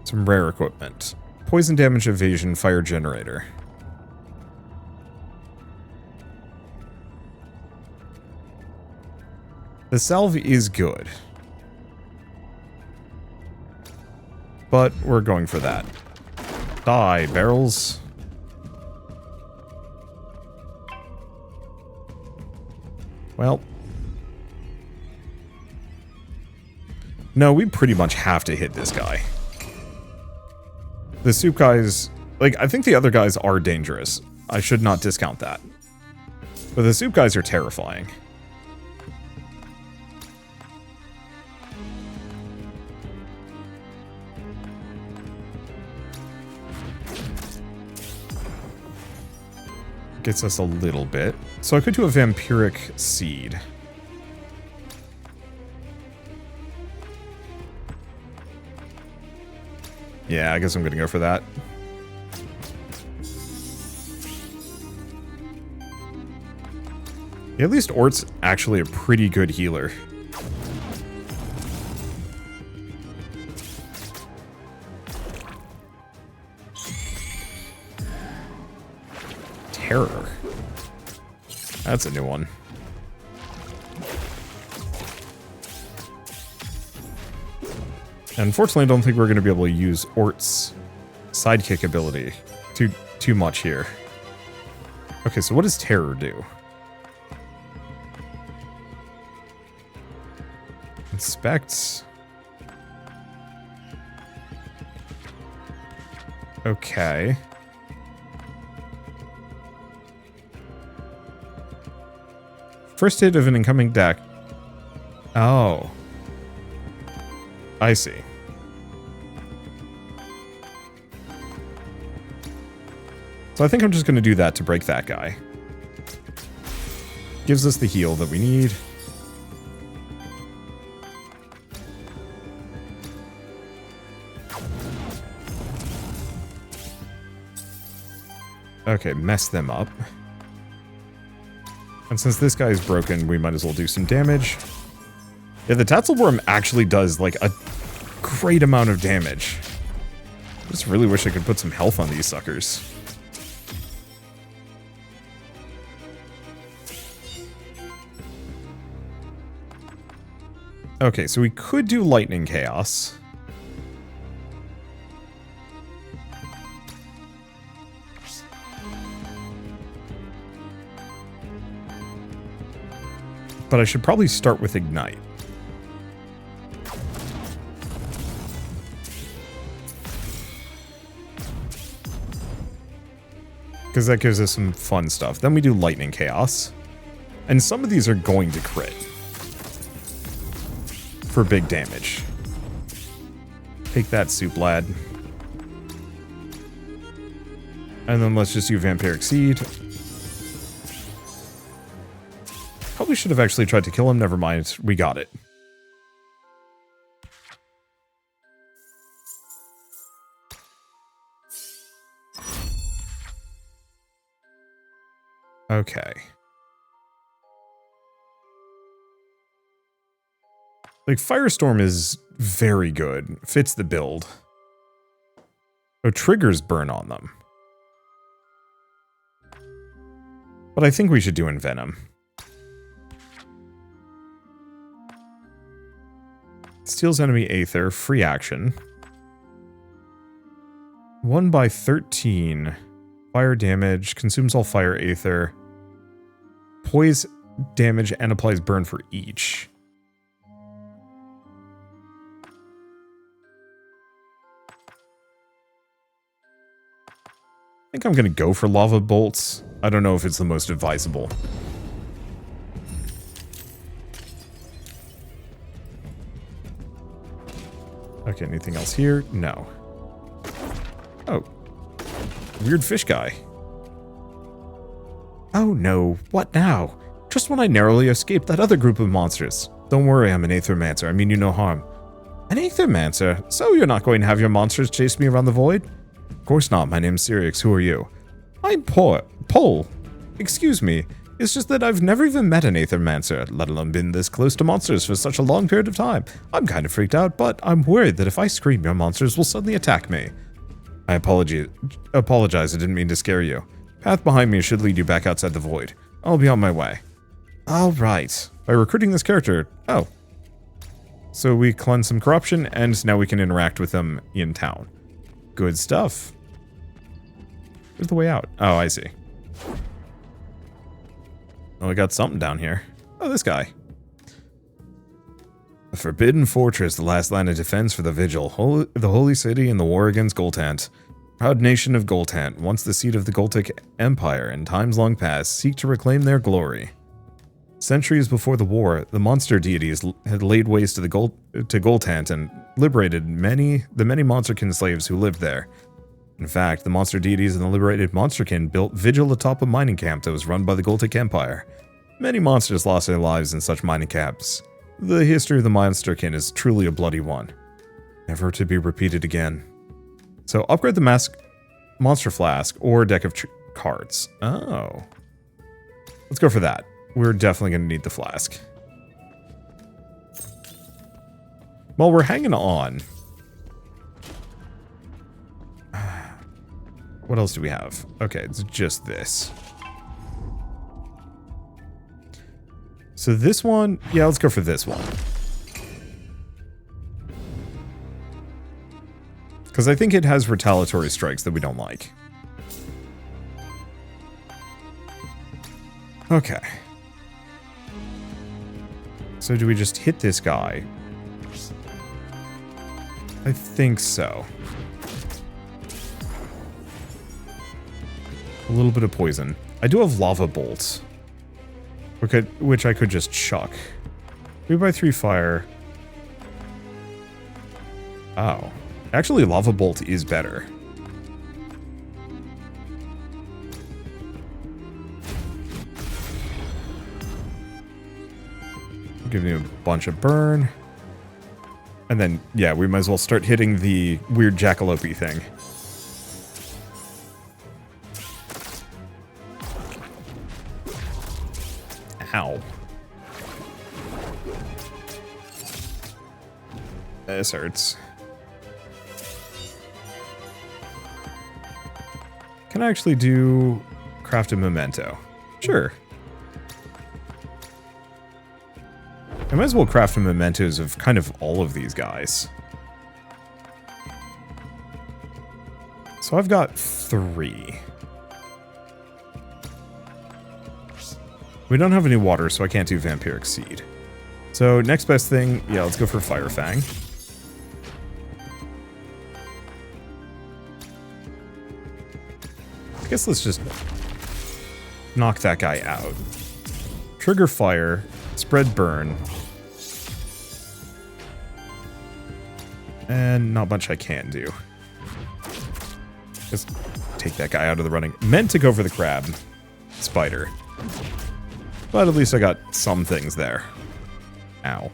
Some rare equipment. Poison damage evasion fire generator. The salve is good. But we're going for that. Die, barrels. Well. No, we pretty much have to hit this guy. The soup guys... Like, I think the other guys are dangerous. I should not discount that. But the soup guys are terrifying. Gets us a little bit. So I could do a vampiric seed. Yeah, I guess I'm gonna go for that. Yeah, at least Ort's actually a pretty good healer. Terror. That's a new one. Unfortunately, I don't think we're going to be able to use Ort's sidekick ability too much here. Okay, so what does Terror do? Inspect. Okay. First hit of an incoming deck. Oh. I see. So I think I'm just going to do that to break that guy. Gives us the heal that we need. Okay, mess them up. And since this guy is broken, we might as well do some damage. Yeah, the Tatzelworm actually does, like, a great amount of damage. I just really wish I could put some health on these suckers. Okay, so we could do Lightning Chaos. But I should probably start with Ignite. Because that gives us some fun stuff. Then we do Lightning Chaos. And some of these are going to crit. For big damage. Take that, Soup Lad. And then let's just do Vampiric Seed. Probably should have actually tried to kill him. Never mind. We got it. Okay. Like, Firestorm is very good. Fits the build. Oh, triggers burn on them. But I think we should do Envenom. Steals enemy Aether, free action. 1 by 13. Fire damage, consumes all fire Aether. Poise damage and applies burn for each. I think I'm going to go for Lava Bolts. I don't know if it's the most advisable. Okay, anything else here? No. Oh. Weird fish guy. Oh no, what now? Just when I narrowly escaped that other group of monsters. Don't worry, I'm an Aethermancer. I mean you no harm. An Aethermancer? So you're not going to have your monsters chase me around the void? Of course not. My name's Sirix. Who are you? I'm Pole. Excuse me. It's just that I've never even met an Aethermancer, let alone been this close to monsters for such a long period of time. I'm kind of freaked out, but I'm worried that if I scream, your monsters will suddenly attack me. I apologize. I didn't mean to scare you. Path behind me should lead you back outside the void. I'll be on my way. Alright. By recruiting this character... Oh. So we cleanse some corruption, and now we can interact with them in town. Good stuff. Where's the way out? Oh, I see. Oh, we got something down here. Oh, this guy. A forbidden fortress, the last line of defense for the Vigil, the holy city in the war against Goltant. Proud nation of Goltant, once the seat of the Goltic Empire in times long past, seek to reclaim their glory. Centuries before the war, the monster deities had laid waste to Goltant and liberated the many monsterkin slaves who lived there. In fact, the monster deities and the liberated monsterkin built vigil atop a mining camp that was run by the Goltic Empire. Many monsters lost their lives in such mining camps. The history of the monsterkin is truly a bloody one. Never to be repeated again. So upgrade the monster flask or deck of cards. Oh. Let's go for that. We're definitely going to need the flask. Well, we're hanging on. What else do we have? Okay, it's just this. So this one, yeah, let's go for this one. Because I think it has retaliatory strikes that we don't like. Okay. So do we just hit this guy? I think so. A little bit of poison. I do have lava bolts, which I could just chuck. 3x3 fire. Oh. Actually, lava bolt is better. Give me a bunch of burn. And then, yeah, we might as well start hitting the weird jackalope thing. Ow. This hurts. Can I actually do craft a memento? Sure. I might as well craft mementos of kind of all of these guys. So I've got 3. We don't have any water, so I can't do Vampiric Seed. So next best thing, yeah, let's go for Fire Fang. I guess let's just knock that guy out. Trigger fire, spread burn. And not much I can do. Just take that guy out of the running. Meant to go for the crab spider. But at least I got some things there. Ow.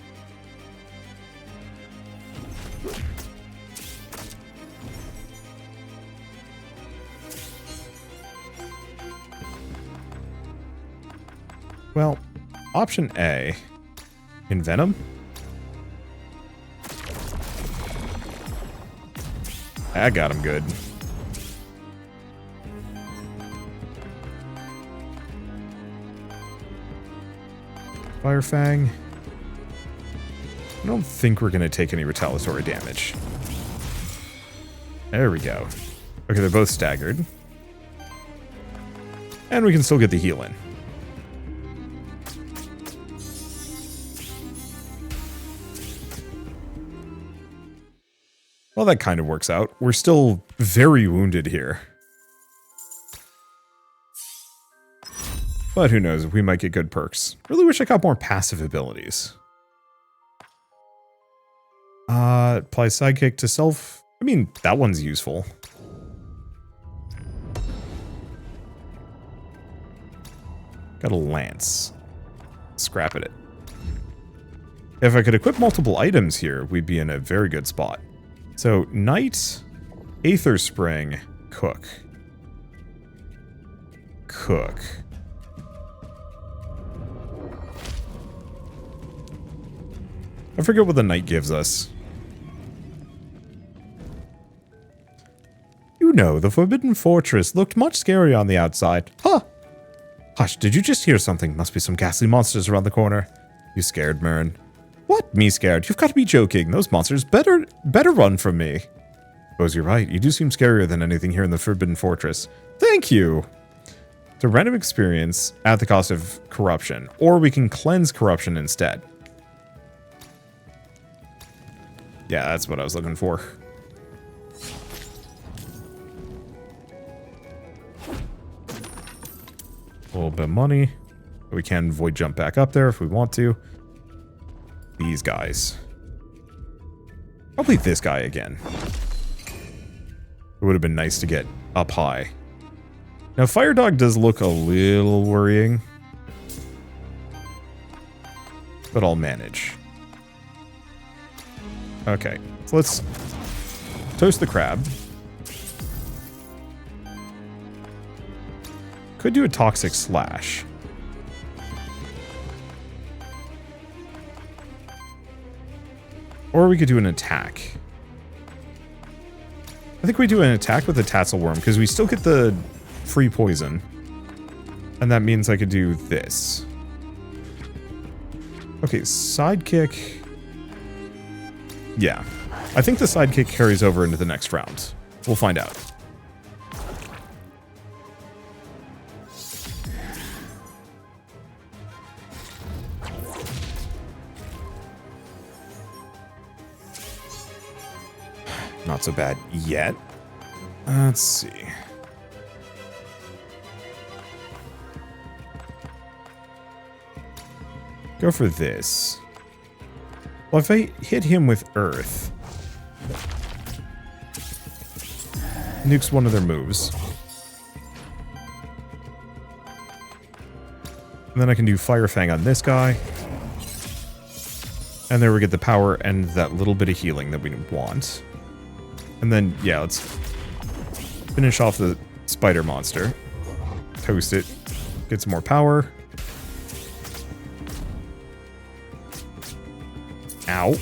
Well, option A. Envenom? I got him good. Fire Fang. I don't think we're going to take any retaliatory damage. There we go. Okay, they're both staggered. And we can still get the heal in. Well, that kind of works out. We're still very wounded here. But who knows, we might get good perks. Really wish I got more passive abilities. Apply Sidekick to self. I mean, that one's useful. Got a lance. Scrap it. If I could equip multiple items here, we'd be in a very good spot. So, Knight, Aether Spring, Cook. Cook. I forget what the Knight gives us. You know, the Forbidden Fortress looked much scary on the outside. Huh! Hush, did you just hear something? Must be some ghastly monsters around the corner. You scared, Mern? What? Me scared? You've got to be joking. Those monsters better run from me. Suppose you're right. You do seem scarier than anything here in the Forbidden Fortress. Thank you! It's a random experience at the cost of corruption. Or we can cleanse corruption instead. Yeah, that's what I was looking for. A little bit of money. We can void jump back up there if we want to. These guys. Probably this guy again. It would have been nice to get up high. Now, Fire Dog does look a little worrying. But I'll manage. Okay, so let's toast the crab. Could do a Toxic Slash. Or we could do an attack. I think we do an attack with the Tatzelworm, because we still get the free poison. And that means I could do this. Okay, sidekick. Yeah. I think the sidekick carries over into the next round. We'll find out. Not so bad yet. Let's see. Go for this. Well, if I hit him with Earth, nukes one of their moves. And then I can do Fire Fang on this guy. And there we get the power and that little bit of healing that we want. And then, yeah, let's finish off the spider monster. Toast it. Get some more power. Ow.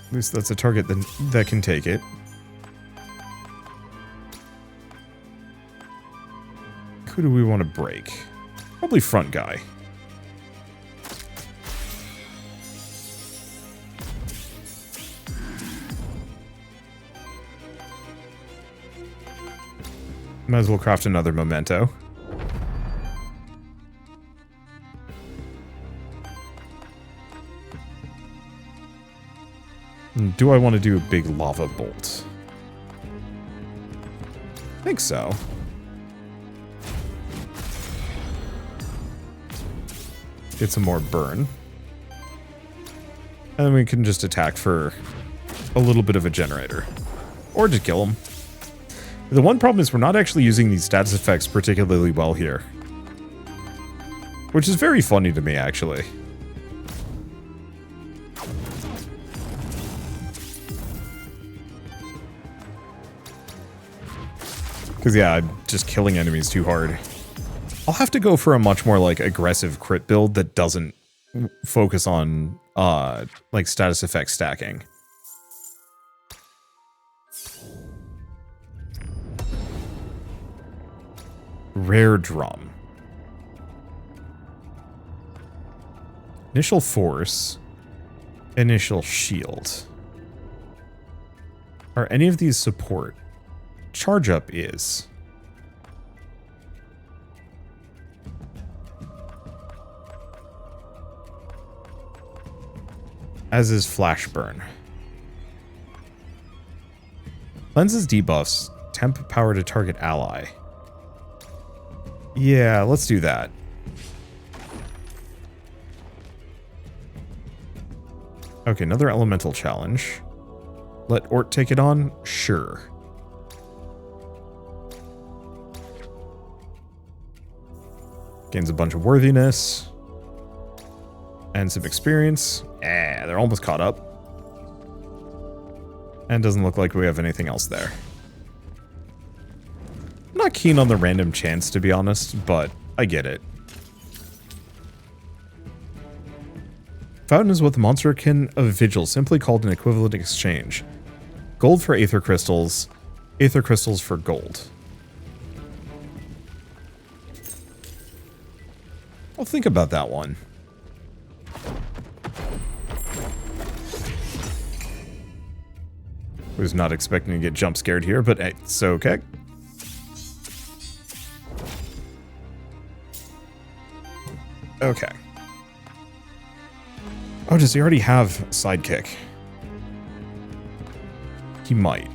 At least that's a target that can take it. Who do we want to break? Probably front guy. Might as well craft another memento. Do I want to do a big lava bolt? I think so. Get some more burn. And then we can just attack for a little bit of a generator. Or just kill him. The one problem is we're not actually using these status effects particularly well here. Which is very funny to me, actually. Because, yeah, I'm just killing enemies too hard. I'll have to go for a much more, like, aggressive crit build that doesn't focus on, like, status effect stacking. Rare Drum. Initial Force. Initial Shield. Are any of these support? Charge Up is. As is Flash Burn. Lenses debuffs. Temp power to target ally. Yeah, let's do that. Okay, another elemental challenge. Let Ort take it on? Sure. Gains a bunch of worthiness. And some experience. They're almost caught up. And doesn't look like we have anything else there. I'm not keen on the random chance, to be honest, but I get it. Fountain is what the monster kin of Vigil simply called an equivalent exchange. Gold for Aether Crystals for gold. I'll think about that one. Was not expecting to get jump scared here, but it's okay. Okay. Oh, does he already have Sidekick? He might.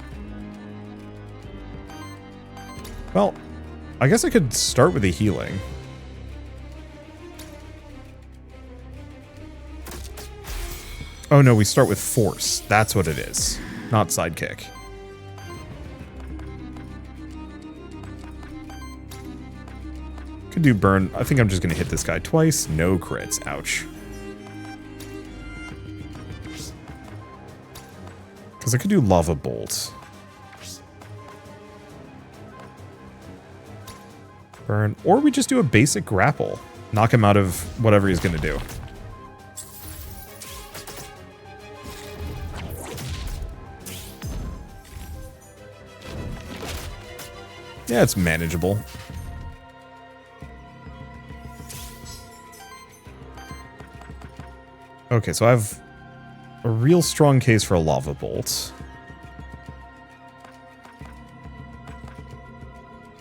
Well, I guess I could start with the healing. Oh no, we start with force. That's what it is. Not sidekick. Could do burn. I think I'm just going to hit this guy twice. No crits. Ouch. Because I could do lava bolt. Burn. Or we just do a basic grapple. Knock him out of whatever he's going to do. Yeah, it's manageable. Okay, so I have a real strong case for a lava bolt.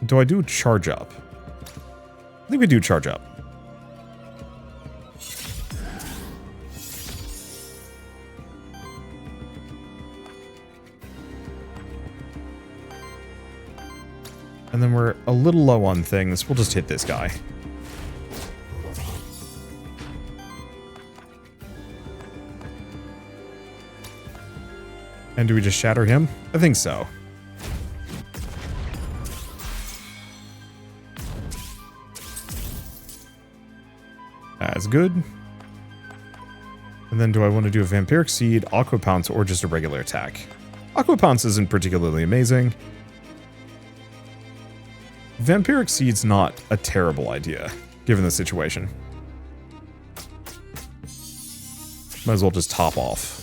Do I do charge up? I think we do charge up. And then we're a little low on things. We'll just hit this guy. And do we just shatter him? I think so. That's good. And then do I want to do a Vampiric Seed, Aqua Pounce, or just a regular attack? Aqua Pounce isn't particularly amazing. Vampiric Seed's not a terrible idea, given the situation. Might as well just top off.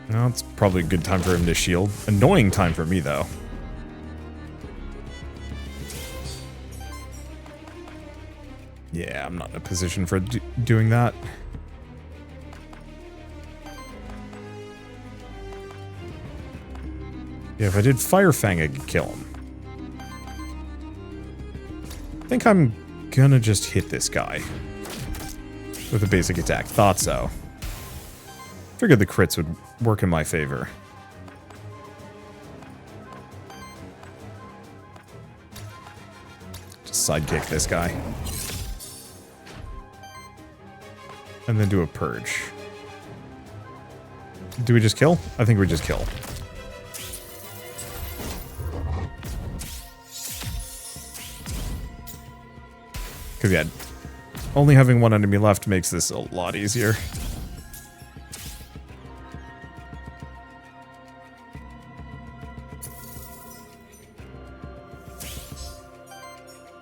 Well, it's probably a good time for him to shield. Annoying time for me, though. Yeah, I'm not in a position for doing that. Yeah, if I did Fire Fang, I could kill him. I think I'm gonna just hit this guy with a basic attack. Thought so. Figured the crits would work in my favor. Just sidekick this guy. And then do a purge. Do we just kill? I think we just kill. Because, yeah, only having one enemy left makes this a lot easier.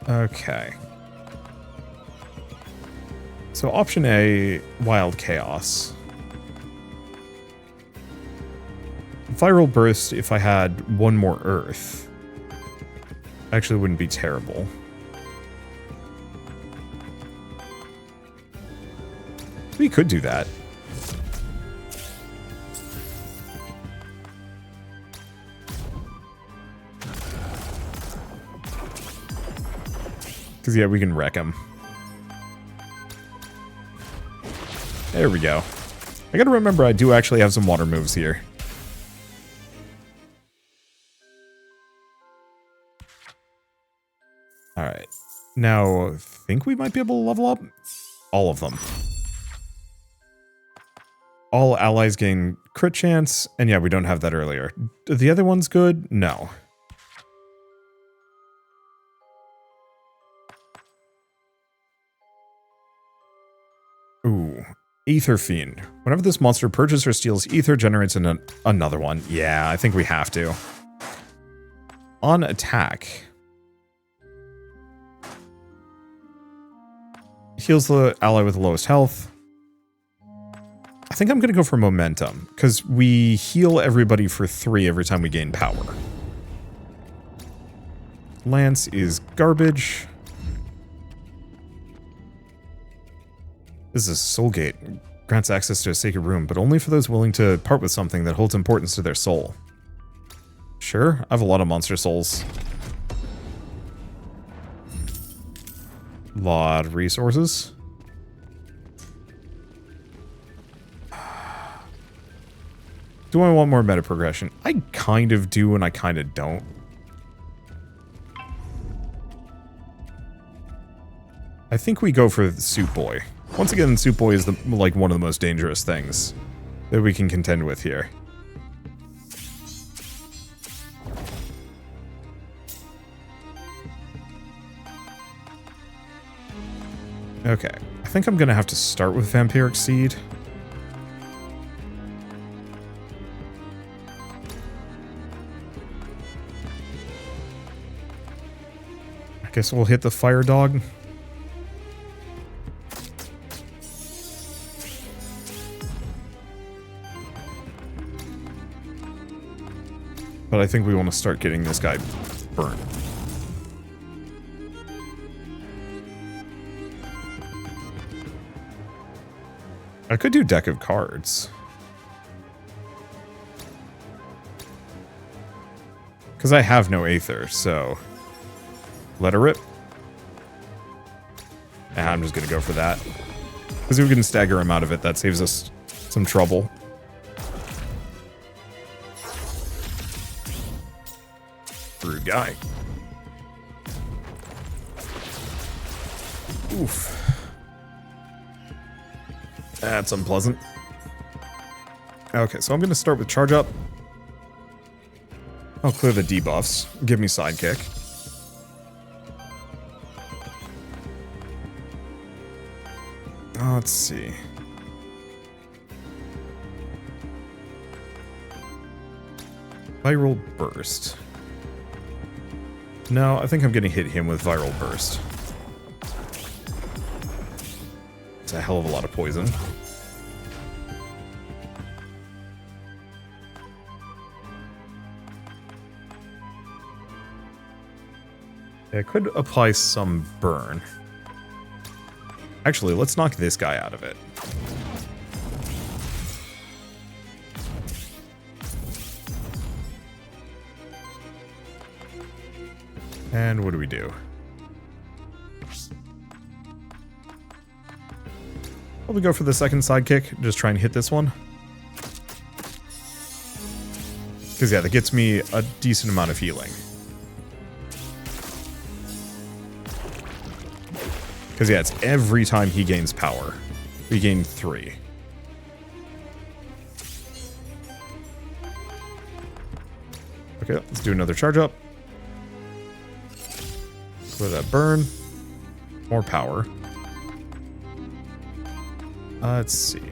Okay. So option A, Wild Chaos. Viral Burst, if I had one more Earth, actually wouldn't be terrible. We could do that. Because, yeah, we can wreck him. There we go. I gotta remember I do actually have some water moves here. Alright. Now, I think we might be able to level up all of them. All allies gain crit chance, and yeah, we don't have that earlier. Are the other ones good? No. Ooh. Ether Fiend. Whenever this monster purchases or steals ether, generates another one. Yeah, I think we have to. On attack. Heals the ally with the lowest health. I think I'm going to go for momentum, because we heal everybody for 3 every time we gain power. Lance is garbage. This is Soul Gate. Grants access to a sacred room, but only for those willing to part with something that holds importance to their soul. Sure, I have a lot of monster souls. Lot of resources. Do I want more meta progression? I kind of do and I kind of don't. I think we go for the Soup Boy. Once again, Soup Boy is like one of the most dangerous things that we can contend with here. Okay, I think I'm gonna have to start with Vampiric Seed. I guess we'll hit the Fire Dog. But I think we want to start getting this guy burned. I could do deck of cards. Because I have no Aether, so... Let her rip. And I'm just going to go for that. Because if we can stagger him out of it, that saves us some trouble. Rude guy. Oof. That's unpleasant. Okay, so I'm going to start with charge up. I'll clear the debuffs. Give me sidekick. Let's see. Viral burst. No, I think I'm going to hit him with viral burst. It's a hell of a lot of poison. I could apply some burn. Actually, let's knock this guy out of it. And what do we do? Probably go for the second sidekick. Just try and hit this one. Because, yeah, that gets me a decent amount of healing. Because, yeah, it's every time he gains power. We gain 3. Okay, let's do another charge up. With that burn. More power. Let's see.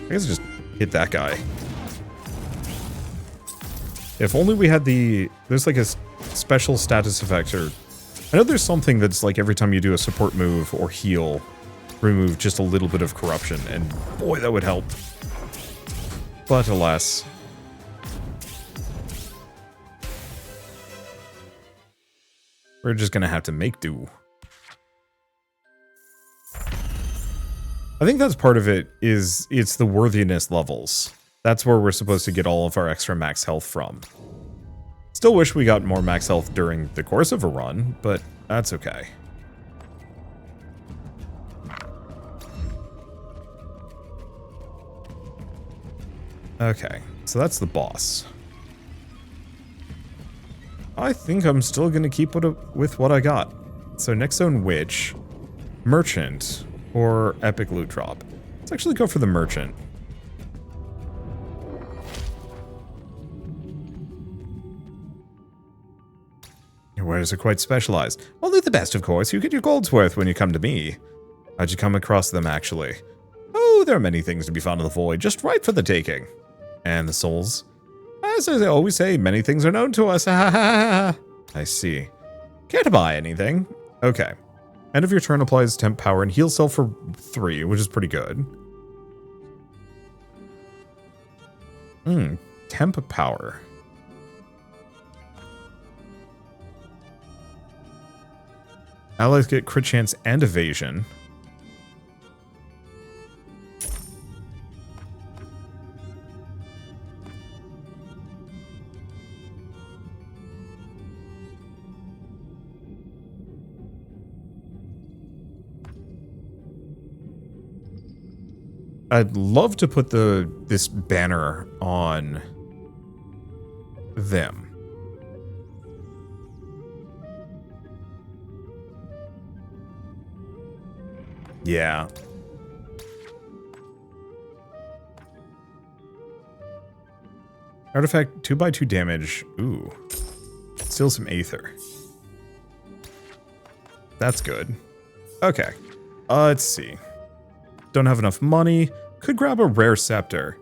I guess just hit that guy. If only we had the... There's like a special status effect, or... I know there's something that's like every time you do a support move or heal, remove just a little bit of corruption, and boy, that would help. But alas... We're just gonna have to make do. I think that's part of it, is it's the worthiness levels. That's where we're supposed to get all of our extra max health from. Still wish we got more max health during the course of a run, but that's okay. Okay, so that's the boss. I think I'm still going to keep with what I got. So next zone Witch, Merchant, or Epic Loot Drop. Let's actually go for the Merchant. Your wares are quite specialized. Only the best, of course. You get your gold's worth when you come to me. How'd you come across them, actually? Oh, there are many things to be found in the void, just right for the taking. And the souls? As I always say, many things are known to us. I see. Care to buy anything? Okay. End of your turn applies temp power and heal self for 3, which is pretty good. Temp power. Allies get crit chance and evasion. I'd love to put this banner on them. Yeah. Artifact 2x2 damage. Ooh. Still some Aether. That's good. Okay. Let's see. Don't have enough money. Could grab a rare scepter.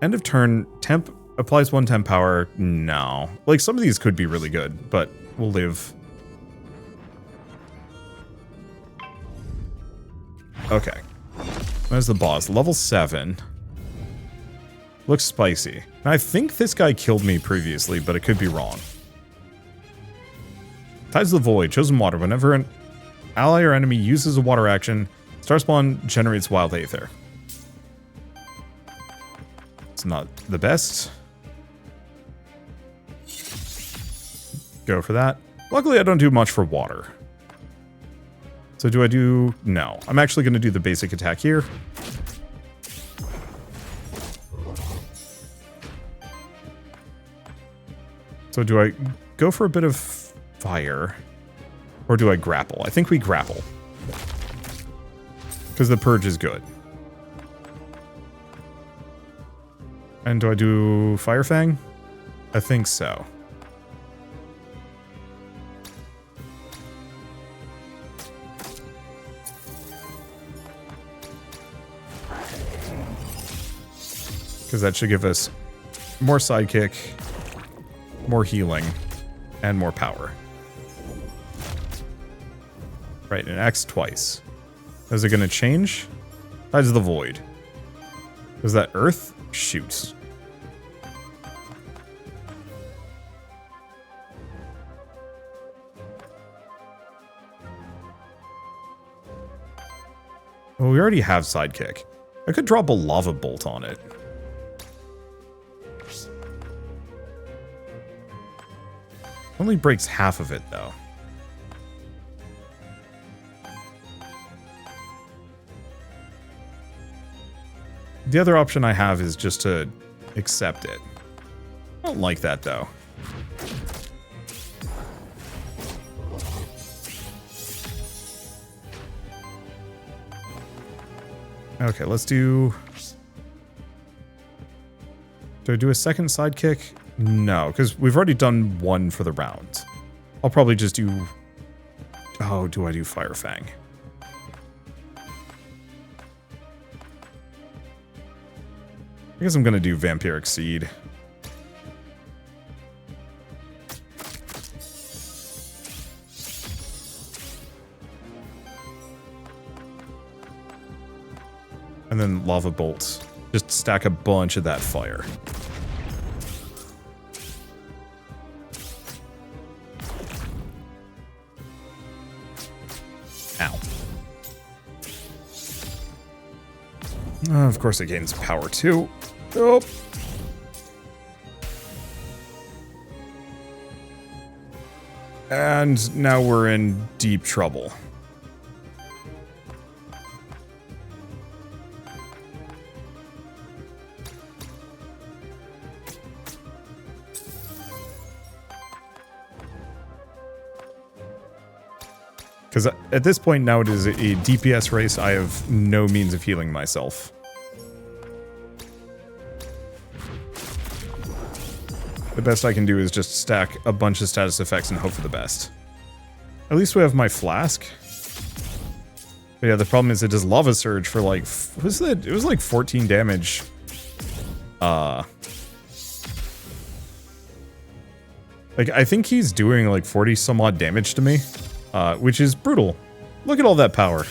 End of turn. Temp applies 1 temp power. No. Like, some of these could be really good, but we'll live. Okay. There's the boss. Level 7. Looks spicy. Now, I think this guy killed me previously, but it could be wrong. Tides of the Void. Chosen water. Whenever an ally or enemy uses a water action, Star Spawn generates wild Aether. It's not the best. Go for that. Luckily, I don't do much for water. So do I do... No. I'm actually going to do the basic attack here. So do I go for a bit of fire? Or do I grapple? I think we grapple. Because the purge is good. And do I do Fire Fang? I think so. Because that should give us more sidekick, more healing, and more power. Right, an X twice. Is it going to change? Tides of the Void. Is that Earth? Shoot. Well, we already have sidekick. I could drop a lava bolt on it. Only breaks half of it, though. The other option I have is just to accept it. I don't like that, though. Okay, let's do... Do I do a second sidekick? No, because we've already done one for the round. I'll probably just do... Oh, do I do Fire Fang? I guess I'm going to do Vampiric Seed. And then Lava Bolts. Just stack a bunch of that fire. Ow. Of course it gains power too. Oh. And now we're in deep trouble. Because at this point now it is a DPS race, I have no means of healing myself. The best I can do is just stack a bunch of status effects and hope for the best. At least we have my flask. But yeah, the problem is it does Lava Surge for like... What was that? It was like 14 damage. Like, I think he's doing like 40 some odd damage to me. Which is brutal. Look at all that power.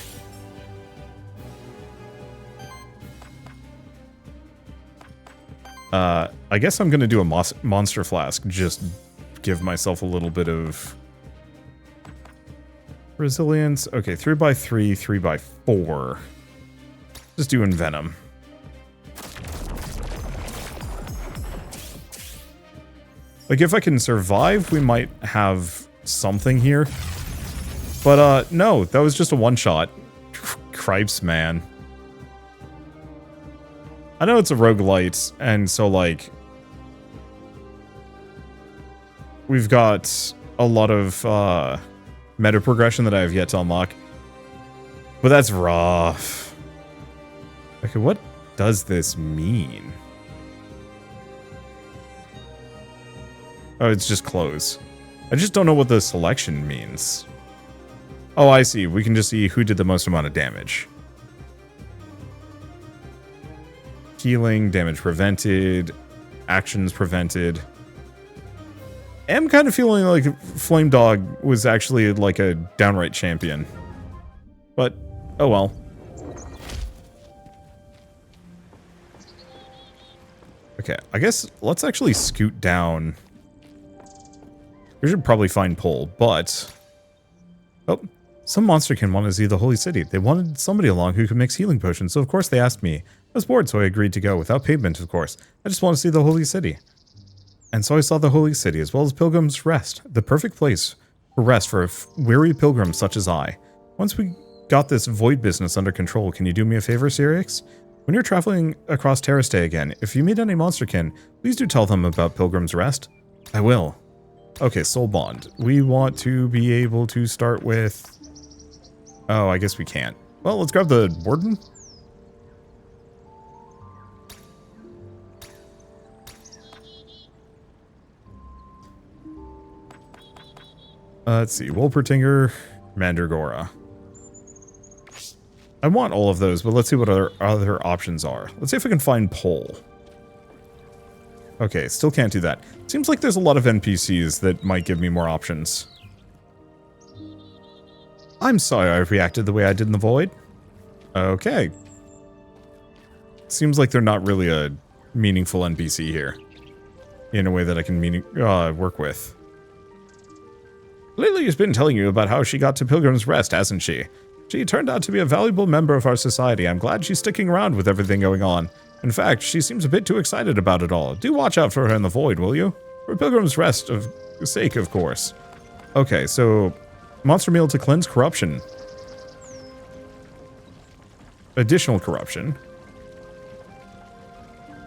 I guess I'm gonna do a monster flask. Just give myself a little bit of resilience. Okay, 3x3, 3x4. Just doing venom. Like, if I can survive, we might have something here. But, no, that was just a one-shot. Cripes, man. I know it's a roguelite, and so, like... We've got a lot of, meta progression that I have yet to unlock. But that's rough. Okay, what does this mean? Oh, it's just close. I just don't know what the selection means. Oh, I see. We can just see who did the most amount of damage. Healing, damage prevented, actions prevented. I'm kind of feeling like Flame Dog was actually like a downright champion. But, oh well. Okay, I guess let's actually scoot down. We should probably find Pole, but... Oh, some monsterkin wanted to see the Holy City. They wanted somebody along who could mix healing potions, so of course they asked me. I was bored, so I agreed to go, without payment, of course. I just want to see the Holy City. And so I saw the Holy City, as well as Pilgrim's Rest, the perfect place for rest for a weary pilgrim such as I. Once we got this void business under control, can you do me a favor, Sirix? When you're traveling across Terrastay again, if you meet any monsterkin, please do tell them about Pilgrim's Rest. I will. Okay, Soul Bond. We want to be able to start with... Oh, I guess we can't. Well, let's grab the Warden. Let's see. Wolpertinger, Mandragora. I want all of those, but let's see what our other options are. Let's see if we can find Pole. Okay, still can't do that. Seems like there's a lot of NPCs that might give me more options. I'm sorry I reacted the way I did in the Void. Okay. Seems like they're not really a meaningful NPC here. In a way that I can work with. Lily has been telling you about how she got to Pilgrim's Rest, hasn't she? She turned out to be a valuable member of our society. I'm glad she's sticking around with everything going on. In fact, she seems a bit too excited about it all. Do watch out for her in the Void, will you? For Pilgrim's Rest of sake, of course. Okay, so... Monster Meal to cleanse corruption. Additional corruption.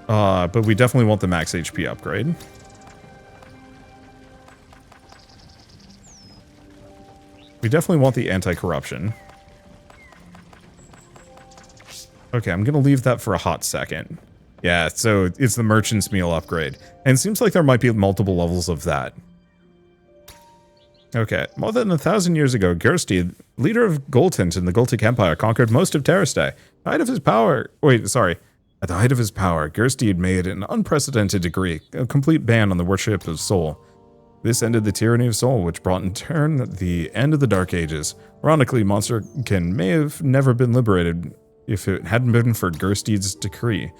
But we definitely want the max HP upgrade. We definitely want the anti-corruption. Okay, I'm gonna leave that for a hot second. Yeah, so it's the Merchant's Meal upgrade. And it seems like there might be multiple levels of that. Okay, more than 1,000 years ago, Gersteed, leader of Goltint in the Goltic Empire, conquered most of Terrastay. At the height of his power... Wait, sorry. At the height of his power, Gersteed made an unprecedented decree, a complete ban on the worship of Soul. This ended the tyranny of Soul, which brought in turn the end of the Dark Ages. Ironically, Monsterkin may have never been liberated if it hadn't been for Gersteed's decree.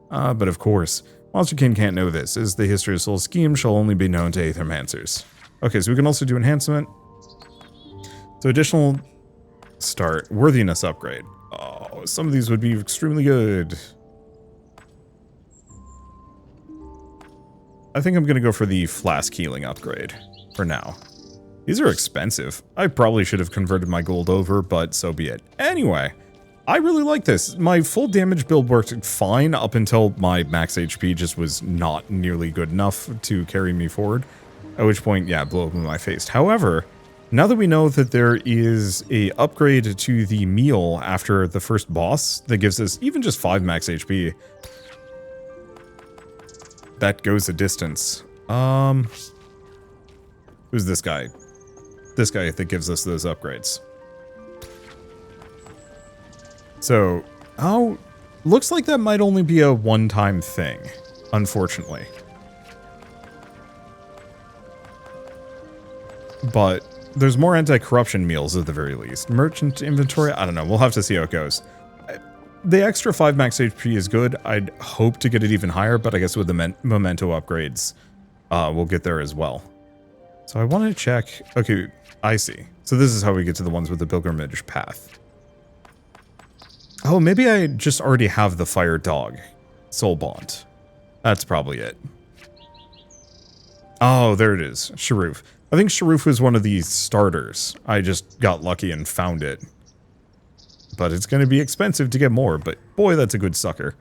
But of course, Monsterkin can't know this, as the history of Soul's scheme shall only be known to Aethermancers. Okay, so we can also do enhancement. So additional start, worthiness upgrade. Oh, some of these would be extremely good. I think I'm going to go for the flask healing upgrade for now. These are expensive. I probably should have converted my gold over, but so be it. Anyway, I really like this. My full damage build worked fine up until my max HP just was not nearly good enough to carry me forward. At which point, yeah, blow up in my face. However, now that we know that there is a upgrade to the meal after the first boss that gives us even just 5 max HP, that goes a distance. Who's this guy? This guy that gives us those upgrades. So, oh, looks like that might only be a one-time thing, unfortunately. But there's more anti-corruption meals at the very least. Merchant inventory? I don't know. We'll have to see how it goes. The extra 5 max HP is good. I'd hope to get it even higher, but I guess with the memento upgrades, we'll get there as well. So I want to check... Okay, I see. So this is how we get to the ones with the pilgrimage path. Oh, maybe I just already have the fire dog. Soul Bond. That's probably it. Oh, there it is. Sharoof. I think Sharoof was one of the starters. I just got lucky and found it. But it's going to be expensive to get more, but boy, that's a good sucker.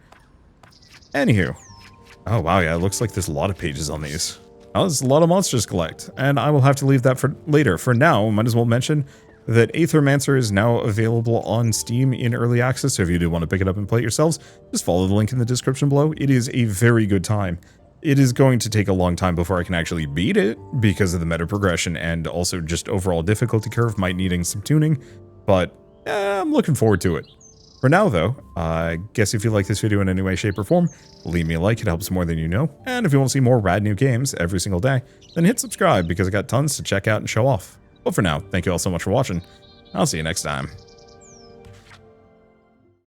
Anywho. Oh, wow, yeah, it looks like there's a lot of pages on these. Oh, there's a lot of monsters to collect, and I will have to leave that for later. For now, might as well mention, that Aethermancer is now available on Steam in early access, so if you do want to pick it up and play it yourselves, just follow the link in the description below. It is a very good time. It is going to take a long time before I can actually beat it, because of the meta progression and also just overall difficulty curve might needing some tuning, but I'm looking forward to it. For now though, I guess if you like this video in any way, shape, or form, leave me a like, it helps more than you know, and if you want to see more rad new games every single day, then hit subscribe because I got tons to check out and show off. But for now, thank you all so much for watching. I'll see you next time.